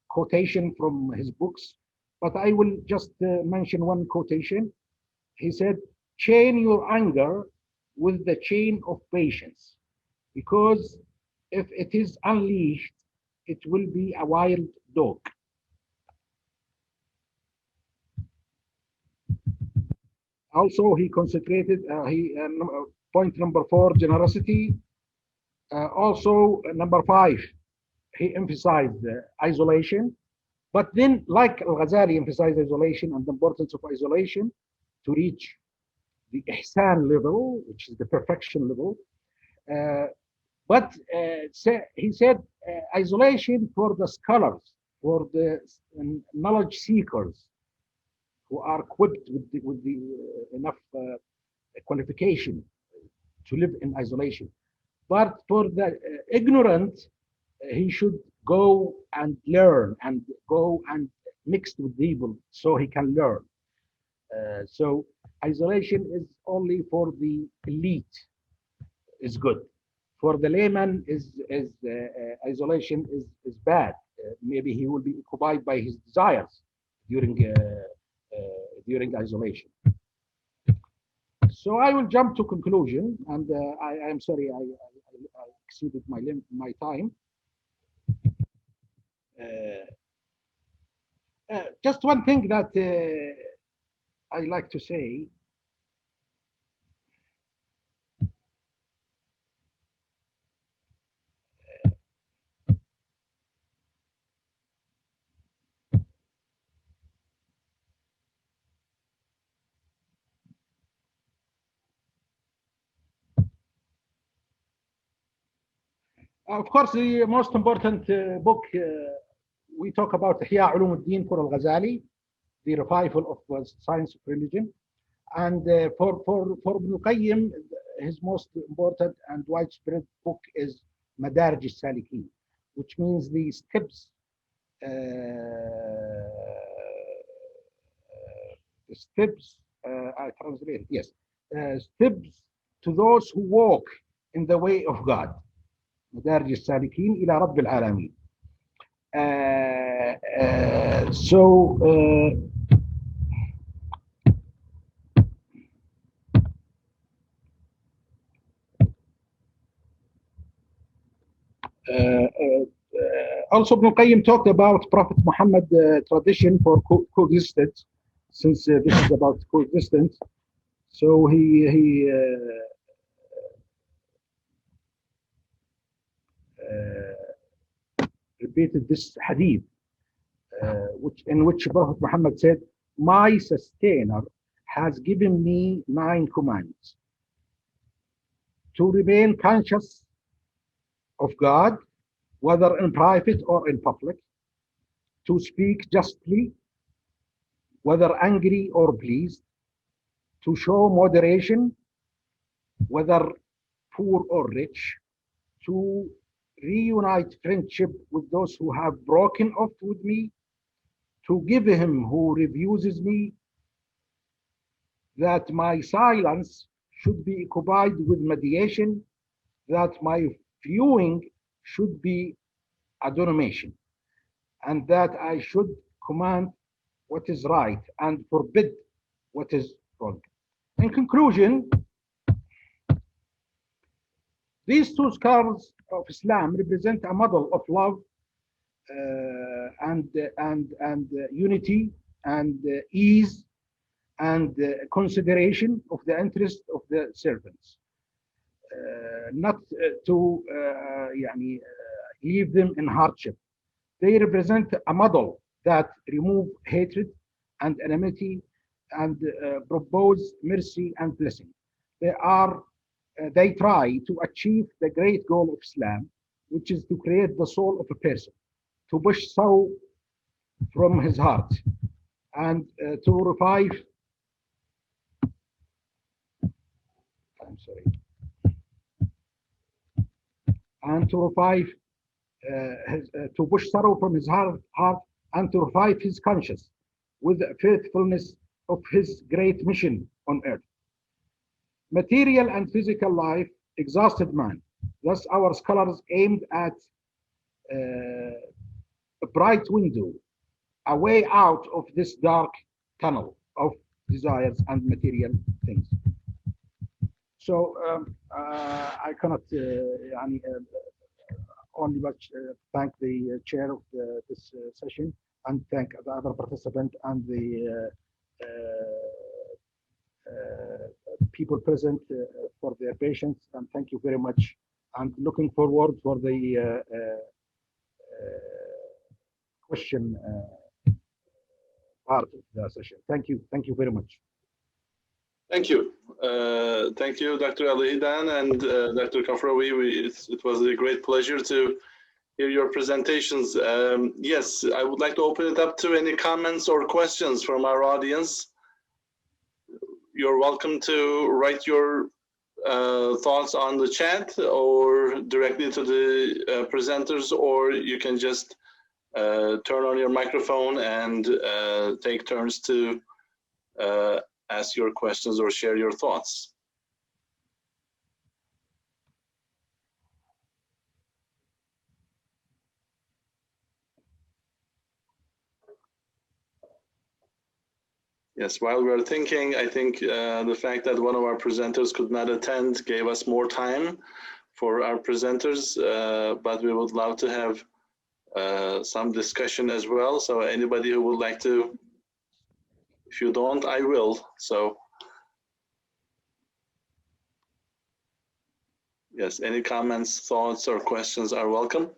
quotation from his books, but I will just mention one quotation. He said, chain your anger with the chain of patience, because if it is unleashed, it will be a wild dog. Also, he concentrated, point number four, generosity. Also, number five, he emphasized isolation. But then, like Al-Ghazali emphasized isolation and the importance of isolation to reach the ihsan level, which is the perfection level. But he said isolation for the scholars, for the knowledge seekers who are equipped with the enough qualification to live in isolation. But for the ignorant, he should go and learn and go and mix with people so he can learn. So isolation is only for the elite is good. For the layman, isolation is bad. Maybe he will be occupied by his desires during isolation. So I will jump to conclusion, and I am sorry I exceeded my time. Just one thing that I like to say. Of course, the most important book we talk about Ihya Ulumuddin for Al-Ghazali, the revival of science of religion, and for Ibn al-Qayyim, his most important and widespread book is Madarij al-Salikin, which means the steps. I translate. Yes, steps to those who walk in the way of God. مدارج السالكين إلى رب العالمين. Also, Ibn al-Qayyim talked about Prophet Muhammad tradition for coexistence, since this is about coexistence. So he repeated this hadith, in which Prophet Muhammad said, "My sustainer has given me 9 commands: to remain conscious of God, whether in private or in public, to speak justly, whether angry or pleased, to show moderation, whether poor or rich, to reunite friendship with those who have broken off with me, to give him who refuses me that my silence should be occupied with mediation, that my viewing should be a donation, and that I should command what is right and forbid what is wrong. In conclusion, these two scholars of Islam represent a model of love and unity and ease and consideration of the interest of the servants, not to leave them in hardship. They represent a model that remove hatred and enmity and propose mercy and blessing. They try to achieve the great goal of Islam, which is to create the soul of a person, to push sorrow from his heart, and to revive. I'm sorry. And to revive, to push sorrow from his heart, and to revive his conscience with the faithfulness of his great mission on earth. Material and physical life exhausted man. Thus, our scholars aimed at a bright window, a way out of this dark tunnel of desires and material things. So I cannot only but thank the chair of this session and thank the other participant and the people present for their patience, and thank you very much. I'm looking forward for the question part of the session. Thank you very much. Thank you. Thank you, Dr. Lheedan and Dr. Kafrawi. It was a great pleasure to hear your presentations. Yes, I would like to open it up to any comments or questions from our audience. You're welcome to write your thoughts on the chat or directly to the presenters, or you can just turn on your microphone and take turns to ask your questions or share your thoughts. Yes, while we're thinking, I think the fact that one of our presenters could not attend gave us more time for our presenters, but we would love to have some discussion as well. So anybody who would like to, if you don't, I will. So yes, any comments, thoughts, or questions are welcome.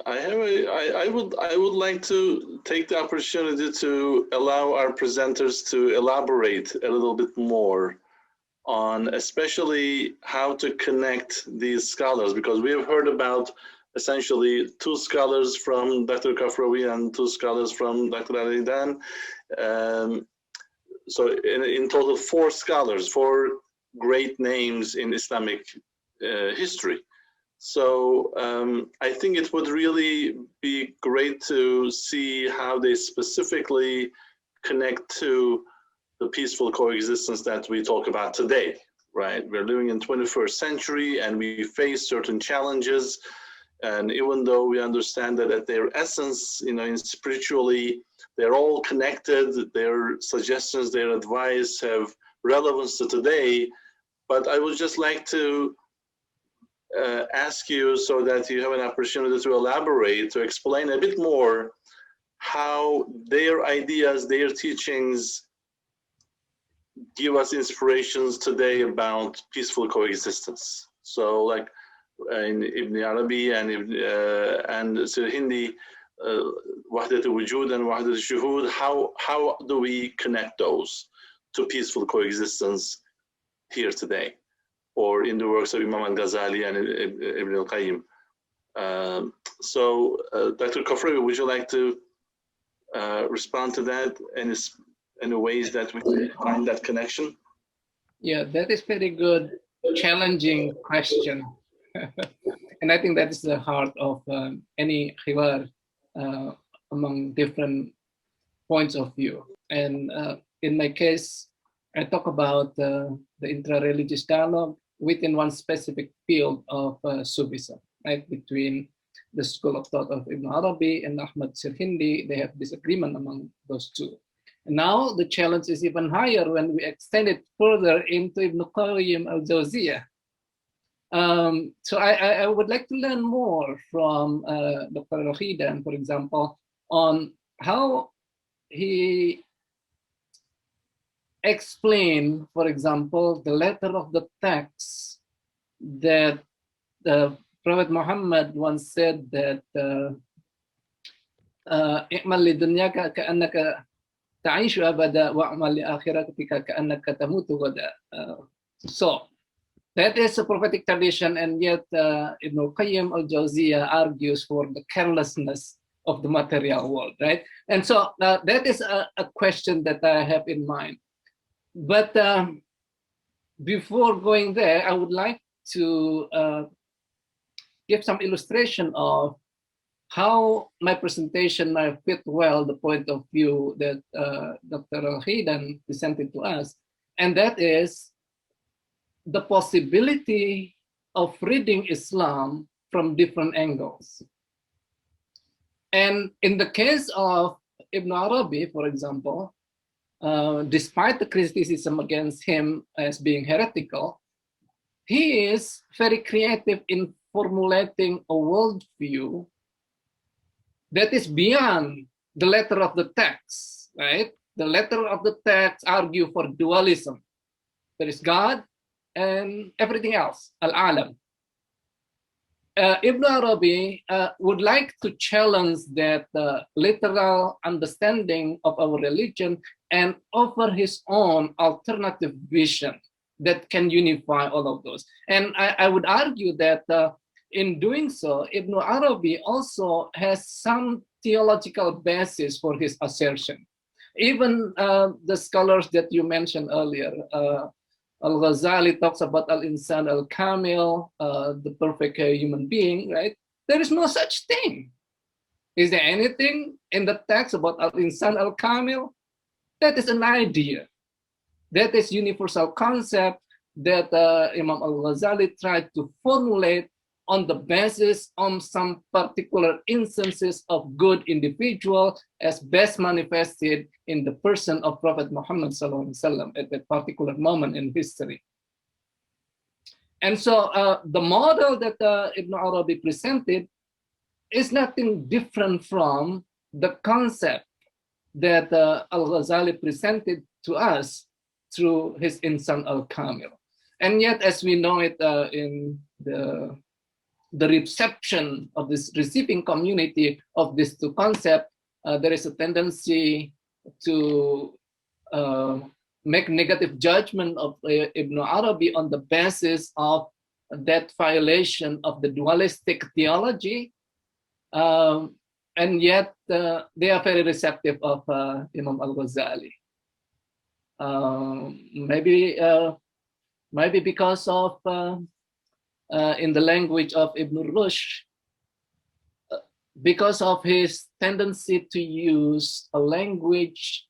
I would like to take the opportunity to allow our presenters to elaborate a little bit more on especially how to connect these scholars, because we have heard about essentially two scholars from Dr. Kafrawi and two scholars from Dr. Lheedan. So in total, four scholars, four great names in Islamic history. So I think it would really be great to see how they specifically connect to the peaceful coexistence that we talk about today, right? We're living in 21st century and we face certain challenges. And even though we understand that at their essence, you know, spiritually, they're all connected, their suggestions, their advice have relevance to today. But I would just like to ask you, so that you have an opportunity to elaborate, to explain a bit more how their ideas, their teachings give us inspirations today about peaceful coexistence. So like in Ibn Arabi and Sirhindi, Wahdat al-Wujud and Wahdat al-Shuhud, how do we connect those to peaceful coexistence here today, or in the works of Imam al-Ghazali and Ibn al-Qayyim? So Dr. Kafrawi, would you like to respond to that, any ways that we can find that connection? Yeah, that is very good, challenging question. And I think that is the heart of any khiwar among different points of view. And in my case, I talk about the intra-religious dialogue within one specific field of Sufism, right? Between the school of thought of Ibn Arabi and Ahmad Sirhindi, they have disagreement among those two. And now the challenge is even higher when we extend it further into Ibn Qayyim al-Jawziyah. So I would like to learn more from Dr. Lheedan, for example, on how he explained, for example, the letter of the text that the Prophet Muhammad once said that i'mal li dunyaka ka'annaka ta'ishu abada wa'mal li akhiratika ka'annaka tamutu gada. So that is a prophetic tradition, and yet Ibn Qayyim al-Jawziyah argues for the carelessness of the material world, right? And so that is a question that I have in mind. But before going there, I would like to give some illustration of how my presentation might fit well the point of view that Dr. Lheedan presented to us, and that is the possibility of reading Islam from different angles. And in the case of Ibn Arabi, for example, despite the criticism against him as being heretical, he is very creative in formulating a worldview that is beyond the letter of the text, right? The letter of the text argue for dualism. There is God and everything else, al-alam. Ibn Arabi would like to challenge that literal understanding of our religion and offer his own alternative vision that can unify all of those. And I would argue that in doing so, Ibn Arabi also has some theological basis for his assertion. Even the scholars that you mentioned earlier, Al-Ghazali talks about al-insan al-kamil, the perfect human being, right? There is no such thing. Is there anything in the text about al-insan al-kamil? That is an idea. That is universal concept that Imam al-Ghazali tried to formulate on the basis of some particular instances of good individual as best manifested in the person of Prophet Muhammad ﷺ at that particular moment in history. And so the model that Ibn Arabi presented is nothing different from the concept that Al-Ghazali presented to us through his Insan al-Kamil. And yet, as we know it in the reception of this receiving community of these two concepts, there is a tendency to make negative judgment of Ibn Arabi on the basis of that violation of the dualistic theology. And yet they are very receptive of Imam al-Ghazali. Maybe because of in the language of Ibn Rushd, because of his tendency to use a language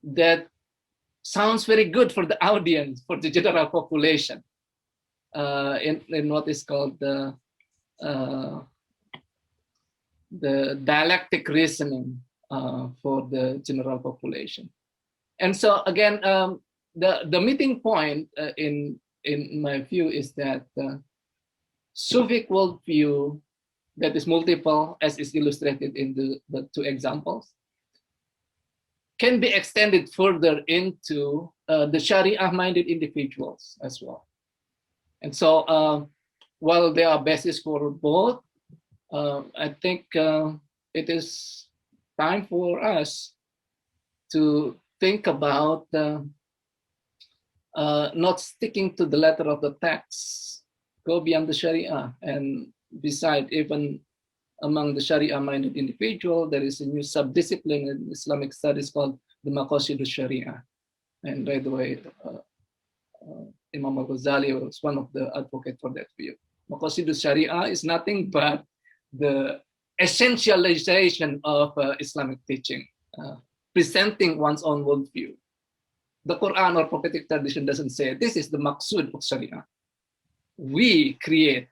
that sounds very good for the audience, for the general population, in what is called the dialectic reasoning for the general population. And so again, the meeting point in my view is that Sufic worldview that is multiple, as is illustrated in the two examples, can be extended further into the Sharia-minded individuals as well. And so while there are bases for both, I think it is time for us to think about not sticking to the letter of the text, go beyond the Sharia. And besides, even among the Sharia-minded individual, there is a new subdiscipline in Islamic studies called the Maqasid al-Sharia. And by the way, Imam al-Ghazali was one of the advocates for that view. Maqasid Sharia is nothing but the essentialization of Islamic teaching, presenting one's own worldview. The Quran or prophetic tradition doesn't say this is the maqsud of Sharia. We create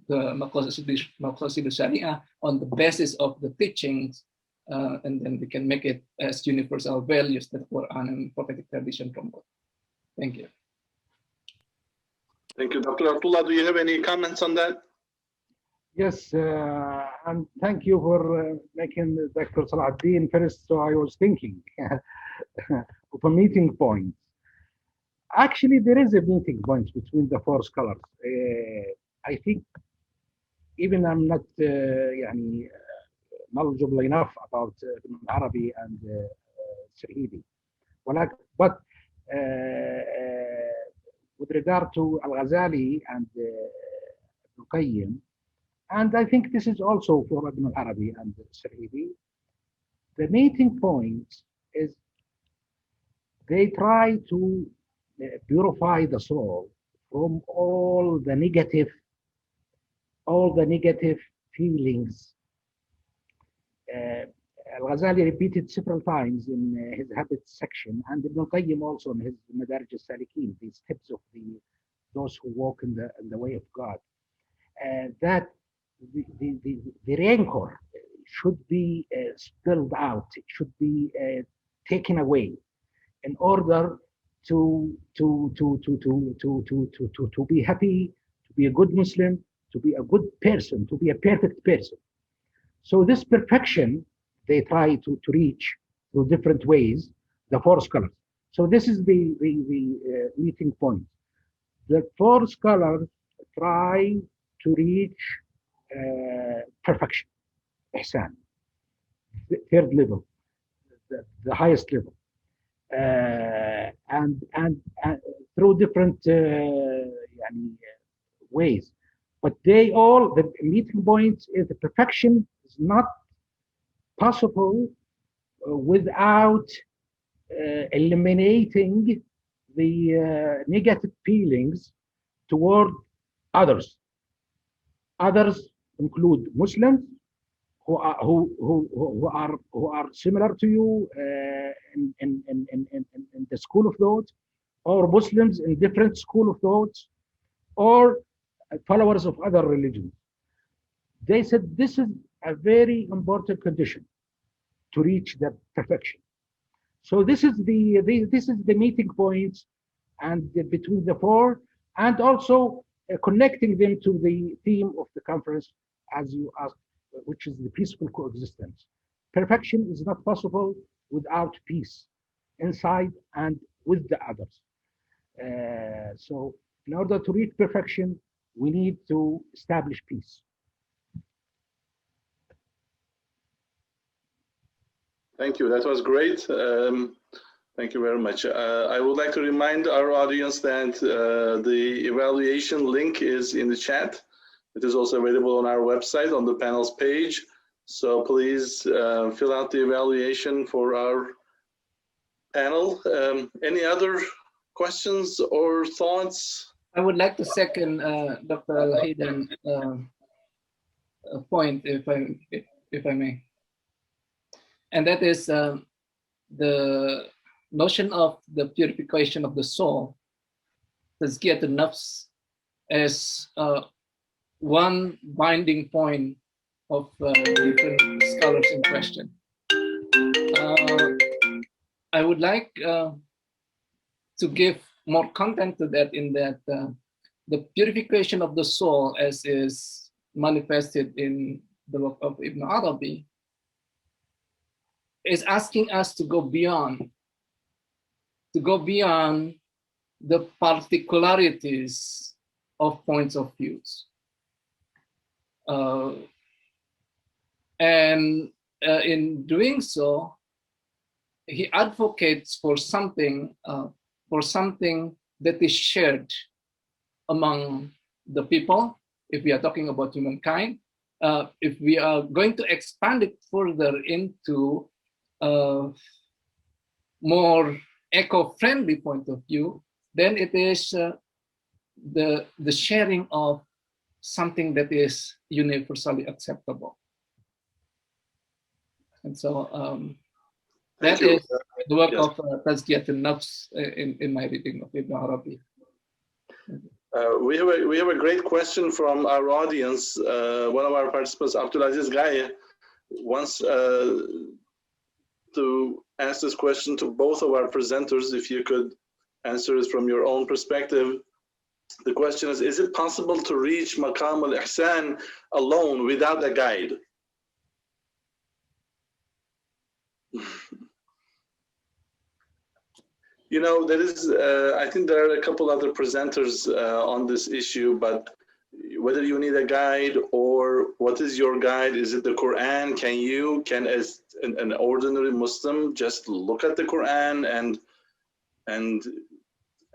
the maqasid Sharia on the basis of the teachings, and then we can make it as universal values that Quran and prophetic tradition promote. Thank you. Thank you, Dr. Abdullah. Do you have any comments on that? Yes, and thank you for making Dr. Shalahudin first. So I was thinking of a meeting point. Actually, there is a meeting point between the four scholars. I think even I'm not knowledgeable enough about Arabi and Sirhindi. But with regard to Al-Ghazali and Al-Qayyim, and I think this is also for Ibn Arabi and Sirhindi, the meeting point is they try to purify the soul from all the negative feelings. Al-Ghazali repeated several times in his habits section, and Ibn Qayyim also in his Madarij al-Salikin, the steps of those who walk in the way of God, that the rancor should be spilled out, it should be taken away in order to be happy, to be a good Muslim, to be a good person, to be a perfect person. So this perfection they try to reach through different ways, the four scholars. So this is the meeting point. The four scholars try to reach perfection, ihsan, the third level, the highest level, and through different ways. But they all, the meeting point is the perfection is not possible without eliminating the negative feelings toward others. Others include Muslims who are similar to you in the school of thought, or Muslims in different school of thoughts, or followers of other religions. They said this is a very important condition to reach that perfection. So this is the meeting point, and between the four, and also connecting them to the theme of the conference, as you asked, which is the peaceful coexistence. Perfection is not possible without peace inside and with the others. So in order to reach perfection, we need to establish peace. Thank you. That was great. Thank you very much. I would like to remind our audience that the evaluation link is in the chat. It is also available on our website on the panels page. So please fill out the evaluation for our panel. Any other questions or thoughts? I would like to second Dr. Lheedan's point, if I may. And that is the notion of the purification of the soul, tazkiyat an-nafs, as one binding point of different scholars in question. I would like to give more content to that, in that the purification of the soul, as is manifested in the work of Ibn Arabi, is asking us to go beyond the particularities of points of views. And in doing so, he advocates for something that is shared among the people, if we are talking about humankind. If we are going to expand it further into a more eco-friendly point of view, then it is the sharing of something that is universally acceptable. And so that is the work of Tazkiyat al-Nafs in my reading of Ibn Arabi. We have a great question from our audience. One of our participants, Abdullah Gaye, wants to ask this question to both of our presenters. If you could answer it from your own perspective. The question is it possible to reach Maqam al-Ihsan alone without a guide? You know, there is, I think there are a couple other presenters on this issue, but whether you need a guide or what is your guide? Is it the Quran? Can as an ordinary Muslim just look at the Quran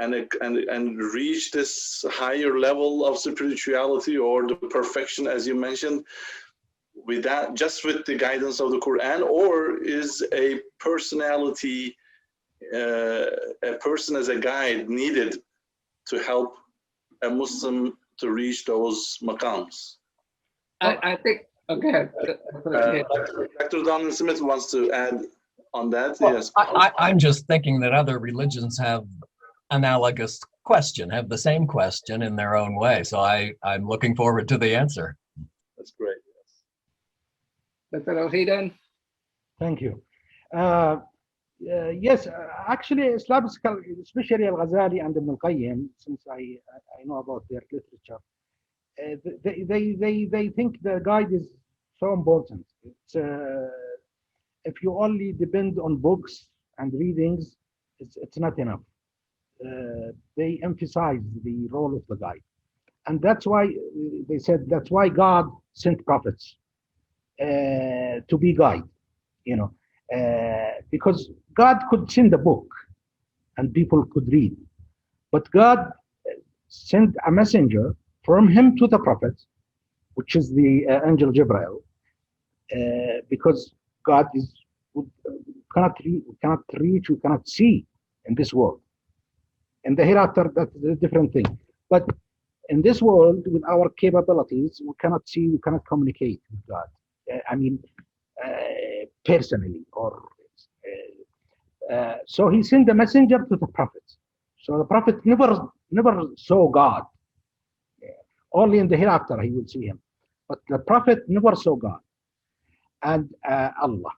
and reach this higher level of spirituality or the perfection, as you mentioned, without just with the guidance of the Quran, or is a personality, a person as a guide needed to help a Muslim to reach those maqams? I think, okay. Dr. Donald Smith wants to add on that. Well, Yes. I'm just thinking that other religions have analogous question, have the same question in their own way. So I'm looking forward to the answer. That's great. Dr. Lheedan? Thank you. Yes, actually, Islamic scholars, especially Al-Ghazali and Ibn al-Qayyim, since I know about their literature, they think the guide is so important. It's, if you only depend on books and readings, it's not enough. They emphasize the role of the guide. And that's why they said that's why God sent prophets to be guide, you know, because God could send a book and people could read, but God sent a messenger from him to the prophet, which is the angel Jibreel, because God cannot reach, we cannot see in this world. In the hereafter, that's a different thing. But in this world, with our capabilities, we cannot see, we cannot communicate with God. I mean, personally, or so he sent the messenger to the prophet. So the prophet never saw God. Only in the hereafter he will see him. But the prophet never saw God and Allah.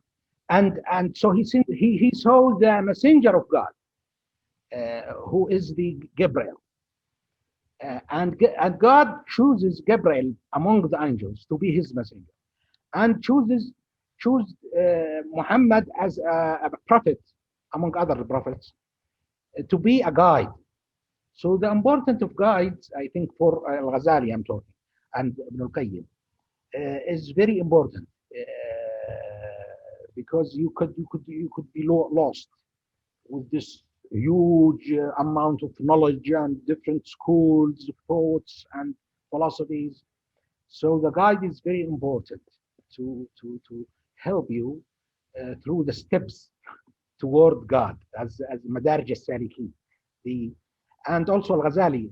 And so he saw the messenger of God, who is the Gabriel. And God chooses Gabriel among the angels to be his messenger, and choose Muhammad as a prophet among other prophets to be a guide. So the importance of guides, I think, for Al-Ghazali I'm talking, and Ibn al-Qayyim, is very important, because you could be lost with this huge amount of knowledge and different schools, thoughts, and philosophies. So the guide is very important to help you through the steps toward God, as Madarij al-Salikin. And also Al-Ghazali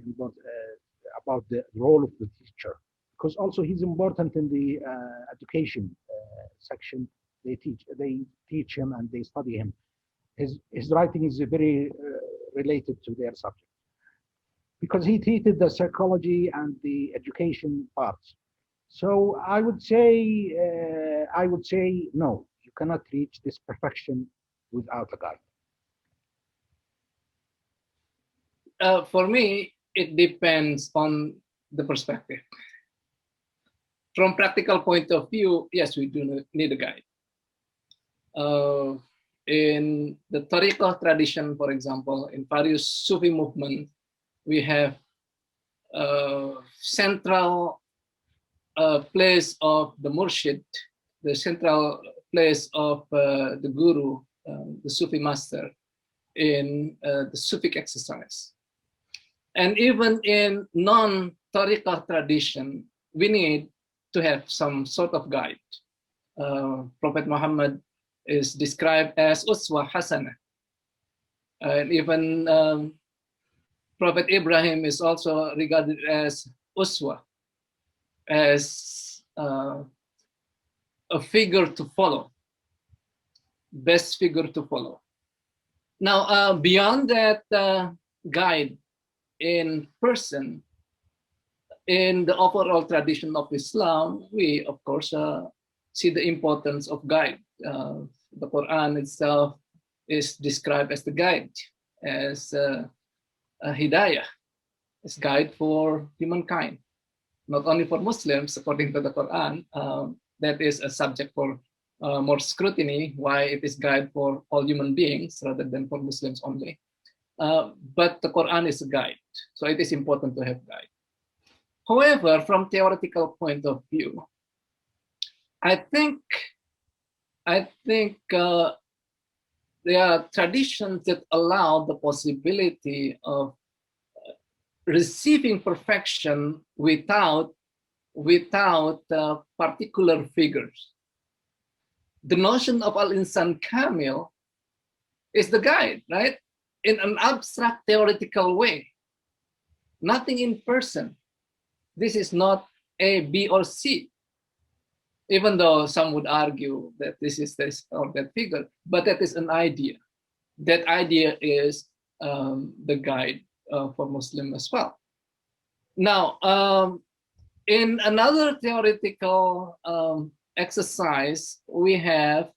about the role of the teacher, because also he's important in the education section. They teach him and they study him. His writing is very related to their subject, because he treated the psychology and the education parts. So I would say no, you cannot reach this perfection without a guide. For me, it depends on the perspective. From practical point of view, yes, we do need a guide. In the Tariqah tradition, for example, in various Sufi movements, we have central place of the murshid, the central place of the guru, the Sufi master in the Sufic exercise. And even in non-Tariqah tradition, we need to have some sort of guide. Prophet Muhammad is described as Uswa Hasana. And even Prophet Ibrahim is also regarded as uswa, as a figure to follow, best figure to follow. Now, beyond that guide in person, in the overall tradition of Islam, we, of course, see the importance of guide. The Quran itself is described as the guide, as a hidayah, as guide for humankind, not only for Muslims, according to the Quran. That is a subject for more scrutiny, why it is guide for all human beings rather than for Muslims only. But the Quran is a guide, so it is important to have guide. However, from theoretical point of view, I think there are traditions that allow the possibility of receiving perfection without particular figures. The notion of al-insan kamil is the guide, right? In an abstract theoretical way, nothing in person. This is not A, B, or C, even though some would argue that this is this or that figure, but that is an idea. That idea is the guide for Muslim as well. Now, in another theoretical exercise, we have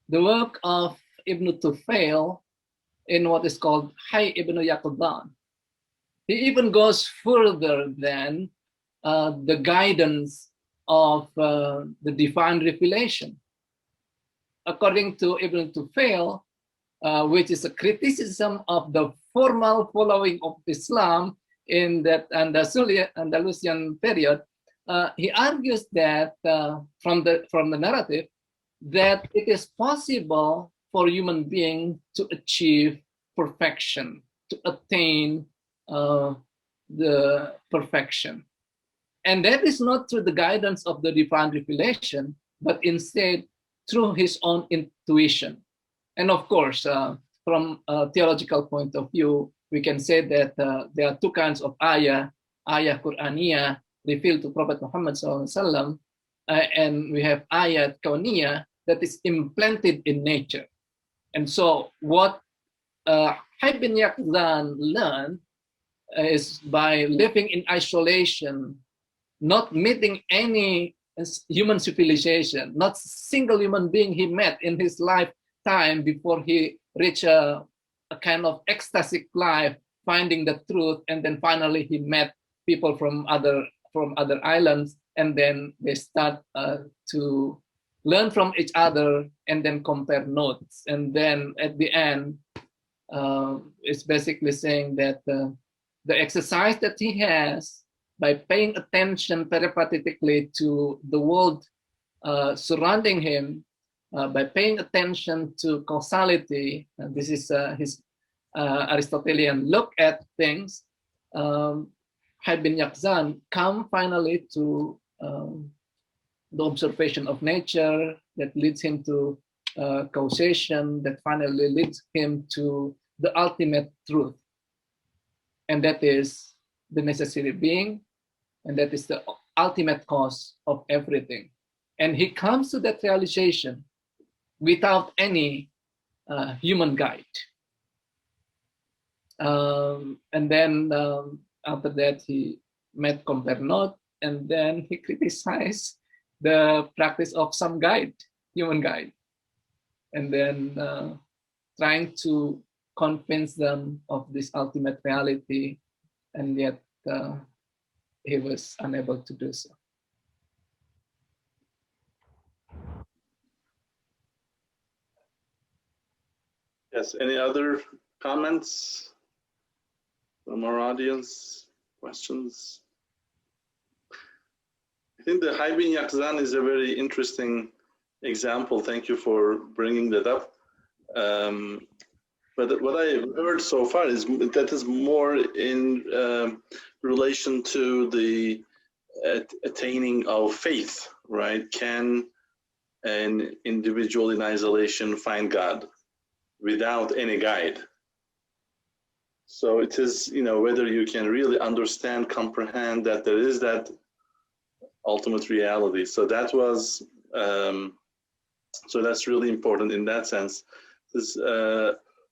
the work of Ibn Tufail in what is called Hayy ibn Yaqdan. He even goes further than the guidance of the divine revelation. According to Ibn Tufail, which is a criticism of the formal following of Islam in that Andalusian period, he argues that from the narrative that it is possible for human being to achieve perfection, to attain the perfection. And that is not through the guidance of the divine revelation, but instead through his own intuition. And of course, from a theological point of view, we can say that there are two kinds of ayah Qur'aniyah revealed to Prophet Muhammad SAW, and we have ayah kawniyah that is implanted in nature. And so what Hayy bin Yaqdan learned is by living in isolation, not meeting any human civilization, not a single human being he met in his lifetime before he reached a kind of ecstatic life, finding the truth, and then finally he met people from other islands, and then they start to learn from each other and then compare notes. And then at the end, it's basically saying that the exercise that he has by paying attention peripatetically to the world surrounding him, by paying attention to causality, and this is his Aristotelian look at things, Hayy bin Yaqdan come finally to the observation of nature that leads him to causation, that finally leads him to the ultimate truth. And that is the necessary being, and that is the ultimate cause of everything. And he comes to that realization without any human guide. And then after that, he met compare note, and then he criticized the practice of some guide, human guide, and then trying to convince them of this ultimate reality, and yet he was unable to do so. Yes, any other comments from our audience, questions? I think the Hayy bin Yaqdan is a very interesting example. Thank you for bringing that up. But what I've heard so far is that is more in relation to the attaining of faith, right? Can an individual in isolation find God without any guide? So it is, whether you can really understand, comprehend that there is that ultimate reality. So that was, so that's really important in that sense. Is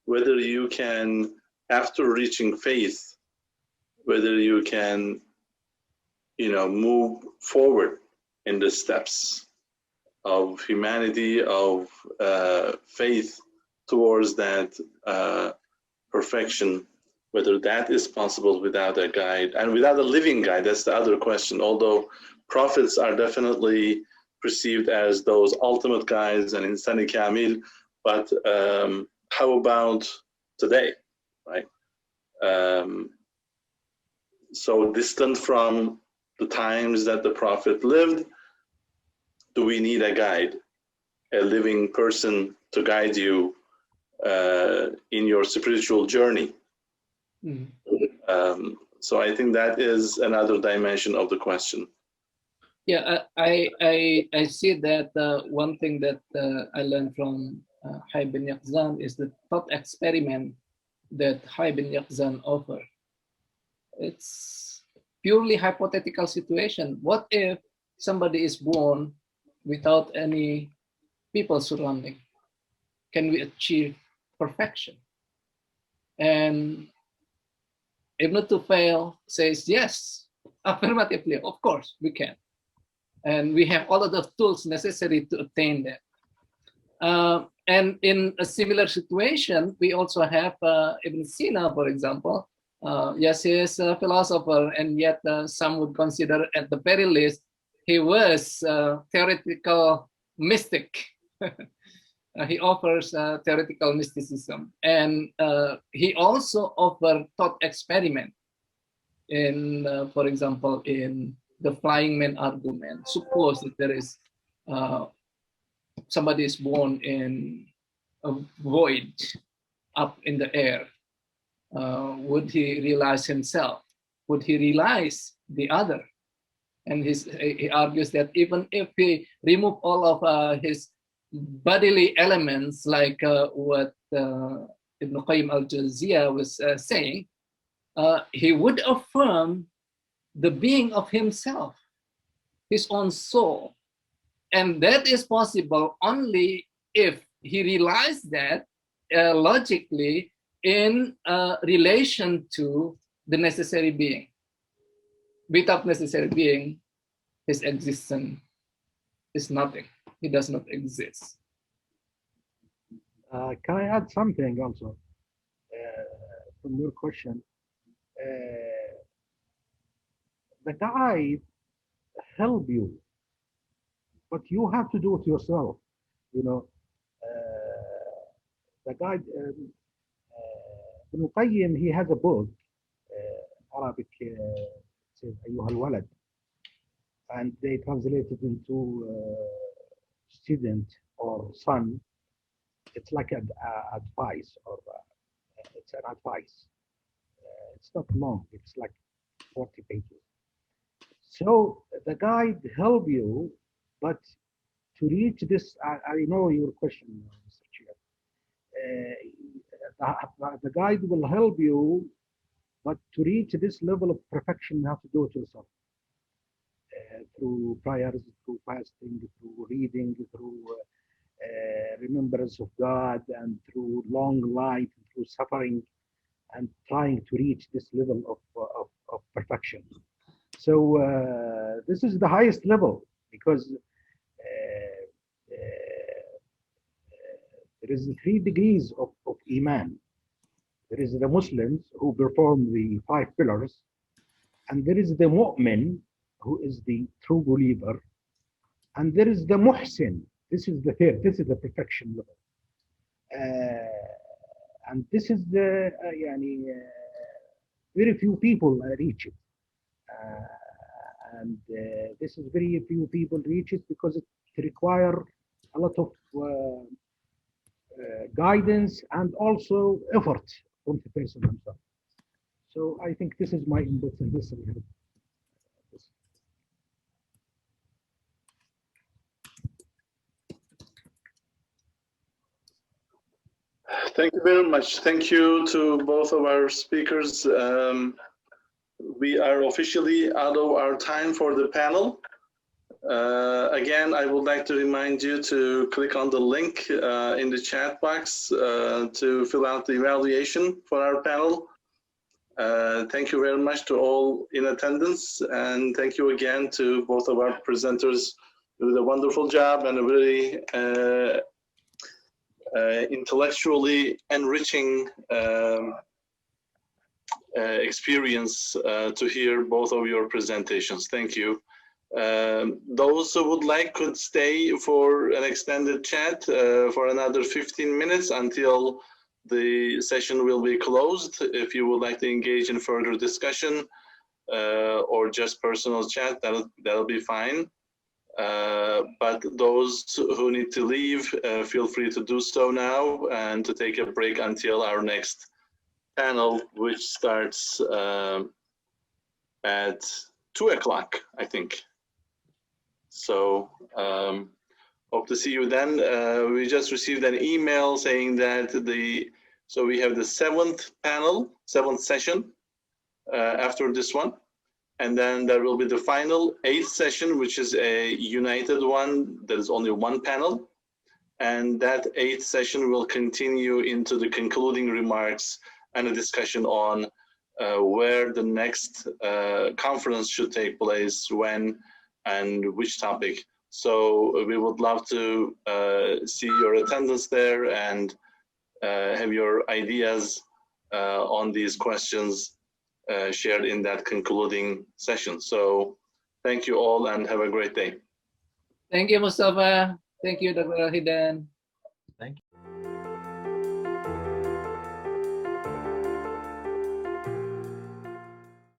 whether you can, after reaching faith, whether you can, move forward in the steps of humanity, of faith towards that perfection, whether that is possible without a guide and without a living guide. That's the other question. Although prophets are definitely perceived as those ultimate guides and insani kamil, but how about today, right? So distant from the times that the prophet lived, do we need a guide, a living person to guide you in your spiritual journey? So I think that is another dimension of the question. Yeah, I see that one thing that I learned from Hayy bin Yaqzan is the thought experiment that Hayy bin Yaqzan offered. It's purely hypothetical situation. What if somebody is born without any people surrounding? Can we achieve perfection? And Ibn Tufail says, yes, affirmatively, of course, we can. And we have all of the tools necessary to attain that. And in a similar situation, we also have Ibn Sina, for example. Yes, he is a philosopher, and yet some would consider at the very least, he was a theoretical mystic. He offers theoretical mysticism. And he also offered thought experiment in, for example, in the flying man argument. Suppose that there is somebody is born in a void up in the air. Would he realize himself? Would he realize the other? And he argues that even if he remove all of his bodily elements, like what Ibn Qayyim al-Jawziyah was saying, he would affirm the being of himself, his own soul. And that is possible only if he realized that logically in relation to the necessary being. Without necessary being, his existence is nothing. He does not exist. Can I add something also from your question? The guide help you, but you have to do it yourself. The guide, Ibn Qayyim, he has a book, Arabic, says أيها الولد, and they translated into student or son. It's like an advice, or it's an advice. It's not long, it's like 40 pages. So the guide help you, but to reach this, I know your question, Mr. Chair. The guide will help you, but to reach this level of perfection, you have to do it yourself. Through prayers, through fasting, through reading, through remembrance of God, and through long life, through suffering, and trying to reach this level of perfection. So this is the highest level, because there is 3 degrees of Iman. There is the Muslims who perform the 5 pillars, and there is the Mu'min, who is the true believer, and there is the Muhsin. This is the 3rd. This is the perfection level. And this is the very few people reach it. And this is very few people reach it because it requires a lot of guidance and also effort from the person himself. So I think this is my input in this. Thank you very much. Thank you to both of our speakers. We are officially out of our time for the panel. Again, I would like to remind you to click on the link in the chat box to fill out the evaluation for our panel. Thank you very much to all in attendance, and thank you again to both of our presenters who did a wonderful job and a very intellectually enriching experience to hear both of your presentations. Thank you. Those who would like could stay for an extended chat for another 15 minutes until the session will be closed. If you would like to engage in further discussion or just personal chat, that'll be fine. But those who need to leave, feel free to do so now and to take a break until our next panel, which starts at 2 o'clock, I think. So hope to see you then. We just received an email saying that so we have the 7th panel, 7th session after this one. And then there will be the final 8th session, which is a united one. There is only one panel. And that 8th session will continue into the concluding remarks and a discussion on where the next conference should take place, when, and which topic. So we would love to see your attendance there and have your ideas on these questions shared in that concluding session. So thank you all and have a great day. Thank you, Mustafa. Thank you, Dr. Lheedan.